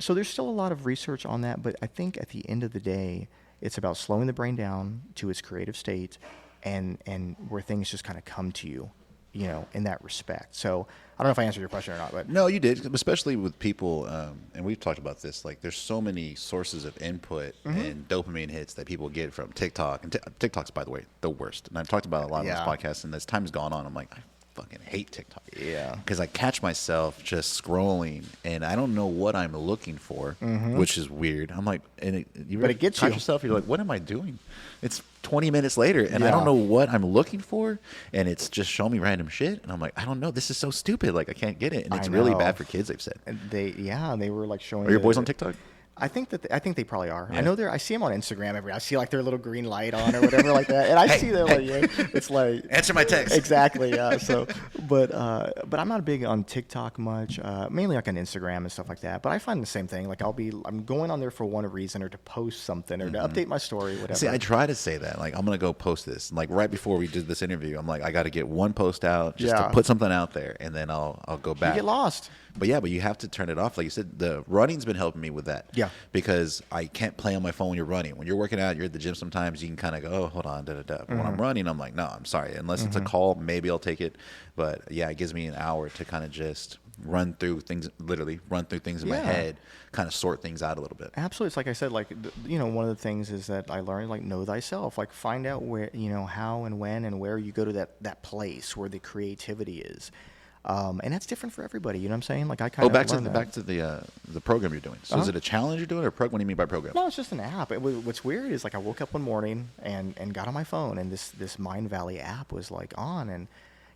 [SPEAKER 1] So there's still a lot of research on that, but I think at the end of the day, it's about slowing the brain down to its creative state and where things just kind of come to you. in that respect. So I don't know if I answered your question or not, but
[SPEAKER 2] No, you did, especially with people, and we've talked about this. Like, there's so many sources of input and dopamine hits that people get from TikTok. And TikTok's, by the way, the worst. And I've talked about it a lot on this podcast. And as time's gone on, I'm like, I fucking hate TikTok.
[SPEAKER 1] Yeah.
[SPEAKER 2] Because I catch myself just scrolling, and I don't know what I'm looking for, which is weird. I'm like,
[SPEAKER 1] But it gets
[SPEAKER 2] catch
[SPEAKER 1] you.
[SPEAKER 2] yourself. You're like, what am I doing? It's 20 minutes later, and I don't know what I'm looking for, and it's just showing me random shit, and I'm like, I don't know. This is so stupid. Like, I can't get it, and it's really bad for kids. They've said.
[SPEAKER 1] And they were like showing.
[SPEAKER 2] Are your boys on TikTok?
[SPEAKER 1] I think they probably are.
[SPEAKER 2] Yeah.
[SPEAKER 1] I know I see them on Instagram I see like their little green light on or whatever like that, and I see them like it's like
[SPEAKER 2] Answer my text.
[SPEAKER 1] Exactly. Yeah. So, but I'm not big on TikTok much. Mainly like on Instagram and stuff like that. But I find the same thing. Like I'm going on there for one reason, or to post something, or to update my story, whatever.
[SPEAKER 2] See, I try to say that. Like, I'm gonna go post this. Like, right before we did this interview, I'm like, I got to get one post out just to put something out there, and then I'll go back.
[SPEAKER 1] You get lost.
[SPEAKER 2] But you have to turn it off. Like you said, the running's been helping me with that. Yeah. Because I can't play on my phone when you're running. When you're working out, you're at the gym sometimes, you can kind of go, oh, hold on, da-da-da. But when I'm running, I'm like, no, I'm sorry. Unless it's a call, maybe I'll take it. But, yeah, it gives me an hour to kind of just run through things in my head, kind of sort things out a little bit.
[SPEAKER 1] Absolutely. It's like I said, like, one of the things is that I learned, like, know thyself. Like, find out where, how and when and where you go to that place where the creativity is. And that's different for everybody. You know what I'm saying? Like, I kind of
[SPEAKER 2] back to the program you're doing. So is it a challenge you're doing, or what do you mean by program?
[SPEAKER 1] No, it's just an app. What's weird is, like, I woke up one morning and got on my phone, and this Mind Valley app was like on, and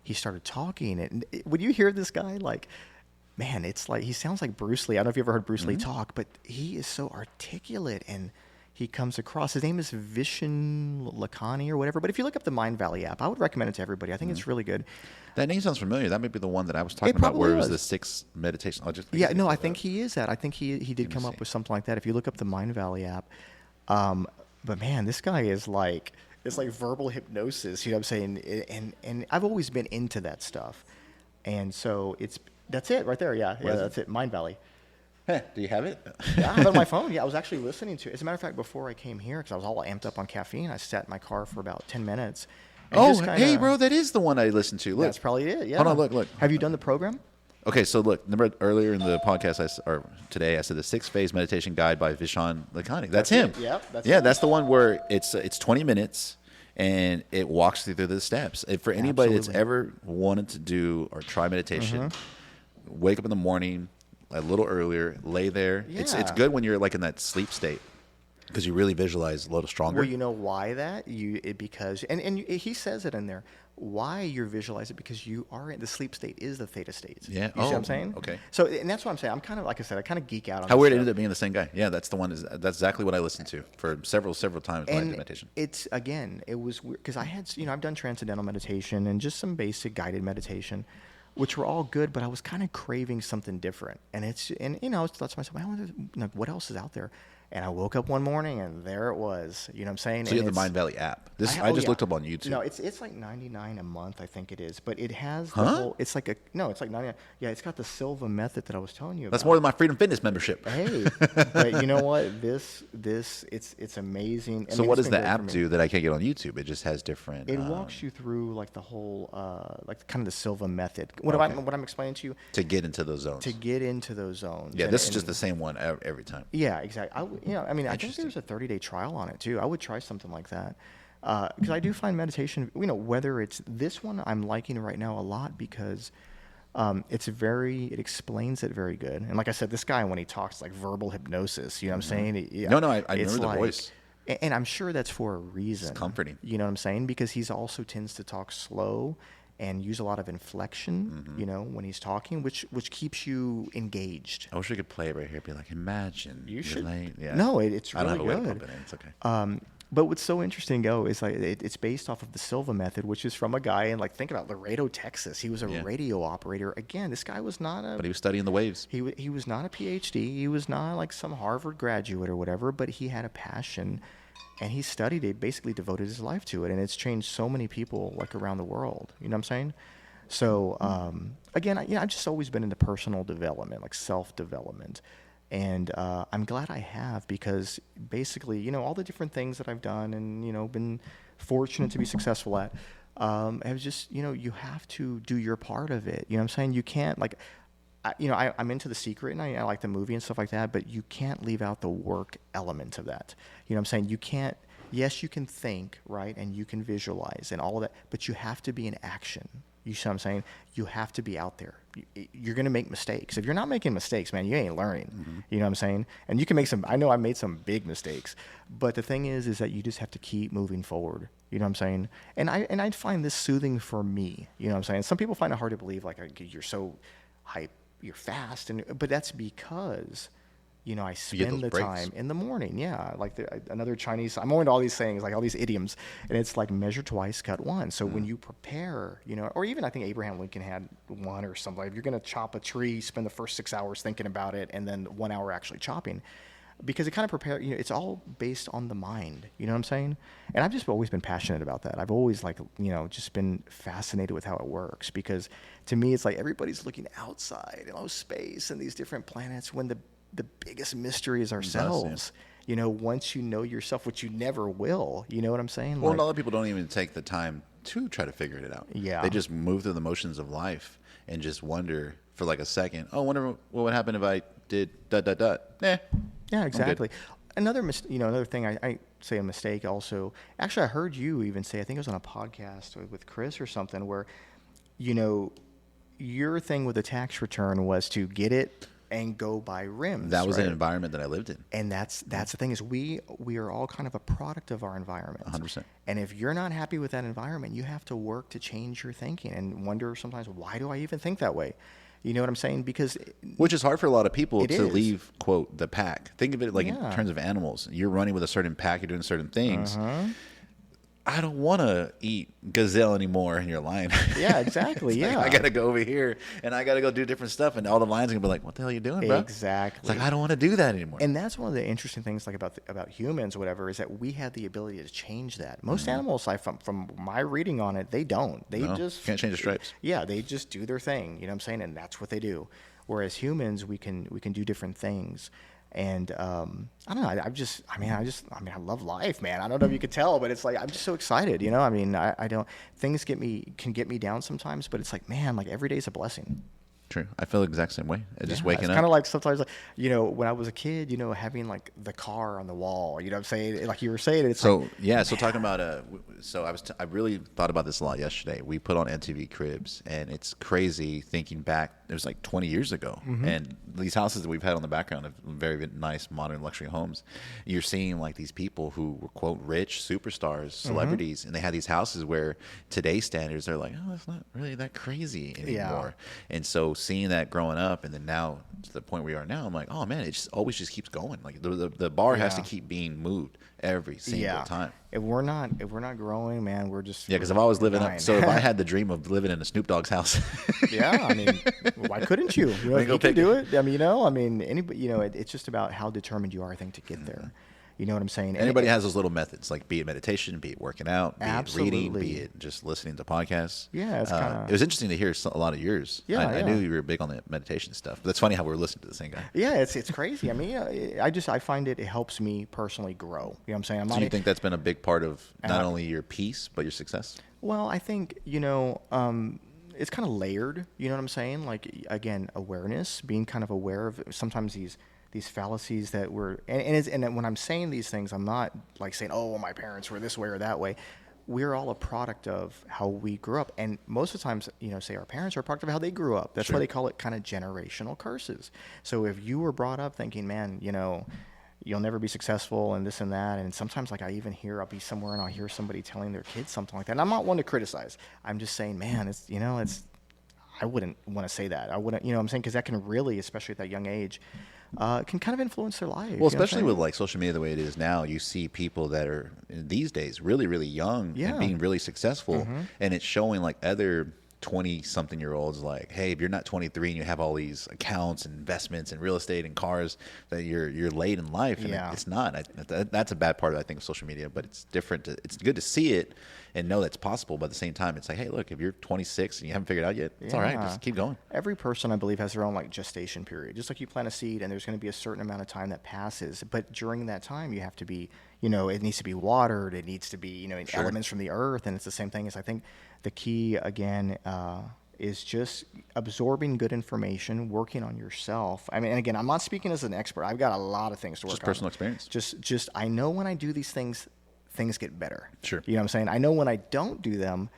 [SPEAKER 1] he started talking. And when you hear this guy, like, man, it's like he sounds like Bruce Lee. I don't know if you ever heard Bruce Lee talk, but he is so articulate, and he comes across. His name is Vishen Lakhani or whatever. But if you look up the Mind Valley app, I would recommend it to everybody. I think it's really good.
[SPEAKER 2] That name sounds familiar. That might be the one that I was talking about, where it was the 6 meditation.
[SPEAKER 1] I think he is that. I think he did come up with something like that. If you look up the Mind Valley app, but man, this guy is like, it's like verbal hypnosis. You know what I'm saying? And I've always been into that stuff, and so that's it right there. Yeah, that's it. Mind Valley.
[SPEAKER 2] Hey, do you have it?
[SPEAKER 1] Yeah, I have it on my phone. Yeah, I was actually listening to it. As a matter of fact, before I came here, because I was all amped up on caffeine, I sat in my car for about 10 minutes.
[SPEAKER 2] Hey, bro, that is the one I listened to. Look.
[SPEAKER 1] That's probably it, yeah.
[SPEAKER 2] Hold on, look.
[SPEAKER 1] Have you done the program?
[SPEAKER 2] Okay, so look, remember earlier in the podcast, today, I said the 6-phase meditation guide by Vishen Lakhani. That's him.
[SPEAKER 1] Yep.
[SPEAKER 2] That's the one where it's 20 minutes, and it walks you through the steps. For anybody that's ever wanted to do or try meditation, wake up in the morning a little earlier, lay there. Yeah. It's good when you're like in that sleep state, because you really visualize a little stronger.
[SPEAKER 1] Well, you know why that? Because he says it in there. Why you're visualizing it, because you are in the sleep state is the theta states.
[SPEAKER 2] Yeah.
[SPEAKER 1] You see what I'm saying?
[SPEAKER 2] Okay.
[SPEAKER 1] So, and that's what I'm saying. I'm kind of, like I said, I kind of geek out on
[SPEAKER 2] How weird it ended up being the same guy. Yeah, that's the one. That's exactly what I listened to for several times when I did meditation.
[SPEAKER 1] It was weird because I had, I've done transcendental meditation and just some basic guided meditation, which were all good, but I was kind of craving something different. And I thought to myself, what else is out there? And I woke up one morning, and there it was. You know what I'm saying?
[SPEAKER 2] So you have the Mind Valley app. I just looked up on YouTube.
[SPEAKER 1] No, it's like $99 a month, I think it is. But it has the whole. It's like $99. Yeah, it's got the Silva method that I was telling you about.
[SPEAKER 2] That's more than my Freedom Fitness membership.
[SPEAKER 1] Hey, but you know what? It's amazing.
[SPEAKER 2] So what does the app do that I can't get on YouTube? It just has different.
[SPEAKER 1] It walks you through like the whole, like kind of the Silva method. What I'm explaining to you.
[SPEAKER 2] To get into those zones.
[SPEAKER 1] Yeah,
[SPEAKER 2] this is just the same one every time.
[SPEAKER 1] Yeah, exactly. I think there's a 30-day trial on it too. I would try something like that, because I do find meditation. Whether it's this one I'm liking right now a lot because it explains it very good. And like I said, this guy when he talks like verbal hypnosis. You know what I'm saying?
[SPEAKER 2] No, I remember the voice.
[SPEAKER 1] And I'm sure that's for a reason.
[SPEAKER 2] It's comforting.
[SPEAKER 1] You know what I'm saying? Because he's also tends to talk slow and use a lot of inflection, when he's talking, which keeps you engaged.
[SPEAKER 2] I wish we could play it right here. Be like, imagine.
[SPEAKER 1] You should.
[SPEAKER 2] Yeah.
[SPEAKER 1] No, it's really good.
[SPEAKER 2] I don't have a way to pump it in. It's okay.
[SPEAKER 1] But what's so interesting, is like it's based off of the Silva method, which is from a guy in, like, think about Laredo, Texas. He was a radio operator. Again, this guy was not
[SPEAKER 2] But he was studying the waves.
[SPEAKER 1] He was not a PhD. He was not like some Harvard graduate or whatever, but he had a passion. And he studied it, basically devoted his life to it, and it's changed so many people like around the world. You know what I'm saying? So again, I've just always been into personal development, like self-development, and I'm glad I have, because basically, all the different things that I've done and been fortunate to be successful at, It was just, you have to do your part of it. You know what I'm saying? You can't like, I'm into The Secret and I like the movie and stuff like that, but you can't leave out the work element of that. You know what I'm saying? You can't, yes, you can think, right? And you can visualize and all of that, but you have to be in action. You see what I'm saying? You have to be out there. You're going to make mistakes. If you're not making mistakes, man, you ain't learning.
[SPEAKER 2] Mm-hmm.
[SPEAKER 1] You know what I'm saying? And you can make some, I know I made some big mistakes, but the thing is that you just have to keep moving forward. You know what I'm saying? And I find this soothing for me. You know what I'm saying? Some people find it hard to believe, like, you're so hype, you're fast, but that's because, I spend the
[SPEAKER 2] breaks.
[SPEAKER 1] time in the morning. Yeah, like another Chinese. I'm going to all these things, like all these idioms, and it's like measure twice, cut once. So when you prepare, or even I think Abraham Lincoln had one or something. If you're going to chop a tree, spend the first 6 hours thinking about it, and then 1 hour actually chopping. Because it kind of prepare, it's all based on the mind. You know what I'm saying? And I've just always been passionate about that. I've always just been fascinated with how it works. Because to me, it's like everybody's looking outside in space and these different planets when the biggest mystery is ourselves. Once you know yourself, which you never will. You know what I'm saying?
[SPEAKER 2] Well, a lot of people don't even take the time to try to figure it out.
[SPEAKER 1] Yeah.
[SPEAKER 2] They just move through the motions of life and just wonder for like a second, I wonder what would happen if I did ...
[SPEAKER 1] Yeah, exactly. Another thing I say a mistake also. Actually, I heard you even say, I think it was on a podcast with Chris or something, where, your thing with the tax return was to get it and go by rims.
[SPEAKER 2] That was
[SPEAKER 1] right?
[SPEAKER 2] an environment that I lived in.
[SPEAKER 1] And that's the thing is we are all kind of a product of our environment.
[SPEAKER 2] 100%.
[SPEAKER 1] And if you're not happy with that environment, you have to work to change your thinking and wonder sometimes, why do I even think that way? You know what I'm saying? Because
[SPEAKER 2] which is hard for a lot of people to
[SPEAKER 1] is.
[SPEAKER 2] leave, quote, the pack. Think of it like in
[SPEAKER 1] Yeah.
[SPEAKER 2] terms of animals. You're running with a certain pack, you're doing certain things. I don't want to eat gazelle anymore, and you're lying.
[SPEAKER 1] Yeah, exactly.
[SPEAKER 2] Like,
[SPEAKER 1] yeah.
[SPEAKER 2] I got to go over here, and I got to go do different stuff, and all the lions are going to be like, what the hell are you doing, bro?
[SPEAKER 1] Exactly.
[SPEAKER 2] It's like, I don't want to do that anymore.
[SPEAKER 1] And that's one of the interesting things, like about humans, or whatever, is that we have the ability to change that. Most animals, from my reading on it, they don't. They just
[SPEAKER 2] can't change the stripes.
[SPEAKER 1] Yeah, they just do their thing. You know what I'm saying? And that's what they do. Whereas humans, we can do different things. And I don't know. I love life, man. I don't know if you could tell, but it's like I'm just so excited. I don't. Things can get me down sometimes, but it's like, man, like every day is a blessing.
[SPEAKER 2] True. I feel the exact same way. Just waking
[SPEAKER 1] it's
[SPEAKER 2] up.
[SPEAKER 1] Kind of like sometimes, like, when I was a kid, having like the car on the wall. You know what I'm saying? Like you were saying, it's
[SPEAKER 2] so
[SPEAKER 1] like,
[SPEAKER 2] yeah. So talking about I really thought about this a lot yesterday. We put on MTV Cribs, and it's crazy thinking back. It was like 20 years ago, and these houses that we've had on the background of very nice modern luxury homes. You're seeing like these people who were, quote, rich superstars, celebrities, and they had these houses where today's standards are like, oh, it's not really that crazy anymore. Yeah. And so seeing that growing up, and then now to the point we are now, I'm like, oh man, it just always just keeps going. Like the bar has to keep being moved every single time.
[SPEAKER 1] If we're not growing, man, we're just
[SPEAKER 2] because if I was living
[SPEAKER 1] dying.
[SPEAKER 2] up, so if I had the dream of living in a Snoop Dogg's house,
[SPEAKER 1] yeah, I mean, why couldn't you? If you can do it, anybody, it's just about how determined you are, I think, to get there. You know what I'm saying?
[SPEAKER 2] Anybody has those little methods, like be it meditation, be it working out, be
[SPEAKER 1] absolutely.
[SPEAKER 2] it reading, be it just listening to podcasts.
[SPEAKER 1] Yeah, it's
[SPEAKER 2] it was interesting to hear a lot of yours.
[SPEAKER 1] Yeah,
[SPEAKER 2] I knew you were big on the meditation stuff. But that's funny how we were listening to the same guy.
[SPEAKER 1] Yeah, it's crazy. I mean, I find it helps me personally grow. You know what I'm saying?
[SPEAKER 2] So you think that's been a big part of not only your peace but your success?
[SPEAKER 1] Well, I think it's kind of layered. You know what I'm saying? Like, again, awareness, being kind of aware of sometimes these fallacies that we're and when I'm saying these things, I'm not like saying, oh, well, my parents were this way or that way. We're all a product of how we grew up, and most of the times, say our parents are a product of how they grew up. That's why they call it kind of generational curses. So if you were brought up thinking, man, you'll never be successful and this and that, and sometimes like I'll be somewhere and I'll hear somebody telling their kids something like that. And I'm not one to criticize. I'm just saying, man, it's I wouldn't want to say that. I wouldn't, what I'm saying, because that can really, especially at that young age, can kind of influence their life.
[SPEAKER 2] Well, especially with like social media the way it is now, you see people that are these days really, really young and being really successful, and it's showing like other 20-something-year-olds like, hey, if you're not 23 and you have all these accounts and investments and real estate and cars, that you're late in life. And
[SPEAKER 1] Yeah.
[SPEAKER 2] it's not. That's a bad part, I think, of social media. But it's different. It's good to see it and know that's possible. But at the same time, it's like, hey, look, if you're 26 and you haven't figured it out yet, it's all right.
[SPEAKER 1] Yeah.
[SPEAKER 2] Just keep going.
[SPEAKER 1] Every person, I believe, has their own like gestation period. Just like you plant a seed, and there's going to be a certain amount of time that passes. But during that time, you have to be, it needs to be watered. It needs to be,
[SPEAKER 2] Sure.
[SPEAKER 1] elements from the earth. And it's the same thing as I think the key again is just absorbing good information, working on yourself. I mean, and again, I'm not speaking as an expert. I've got a lot of things to work on.
[SPEAKER 2] Just personal experience.
[SPEAKER 1] Just I know when I do these things, things get better.
[SPEAKER 2] Sure.
[SPEAKER 1] You know what I'm saying? I know when I don't do them,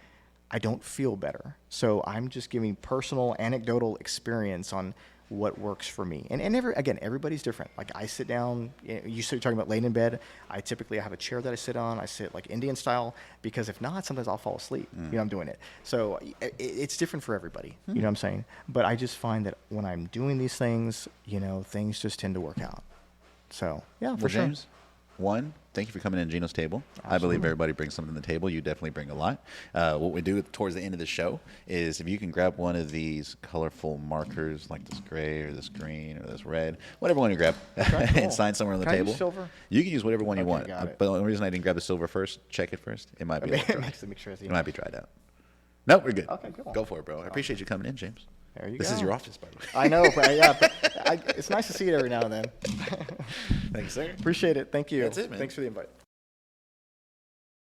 [SPEAKER 1] I don't feel better. So I'm just giving personal, anecdotal experience on what works for me. And everybody's different. Like I sit down, you started talking about laying in bed. I typically have a chair that I sit on. I sit like Indian style, because if not, sometimes I'll fall asleep. I'm doing it. So it's different for everybody. You know what I'm saying? But I just find that when I'm doing these things, things just tend to work out. So yeah, for
[SPEAKER 2] Well,
[SPEAKER 1] sure.
[SPEAKER 2] James, one, thank you for coming in Gino's table. I believe everybody brings something to the table. You definitely bring a lot. What we do towards the end of the show is if you can grab one of these colorful markers, like this gray or this green or this red, whatever one you grab,
[SPEAKER 1] Okay, cool.
[SPEAKER 2] and sign somewhere on the
[SPEAKER 1] Can I
[SPEAKER 2] table.
[SPEAKER 1] use silver?
[SPEAKER 2] You can use whatever one you
[SPEAKER 1] Okay,
[SPEAKER 2] want.
[SPEAKER 1] got it.
[SPEAKER 2] But the only reason I didn't grab the silver first, check it first. It might be a little dry.
[SPEAKER 1] Makes it make
[SPEAKER 2] It might be dried out. No, we're good.
[SPEAKER 1] Okay, cool.
[SPEAKER 2] Go for it, bro. I appreciate you coming in, James.
[SPEAKER 1] There you
[SPEAKER 2] This
[SPEAKER 1] go.
[SPEAKER 2] is your office, by the way.
[SPEAKER 1] I know, but it's nice to see it every now and then.
[SPEAKER 2] Thanks, sir.
[SPEAKER 1] Appreciate it. Thank you.
[SPEAKER 2] That's it, man.
[SPEAKER 1] Thanks for the invite.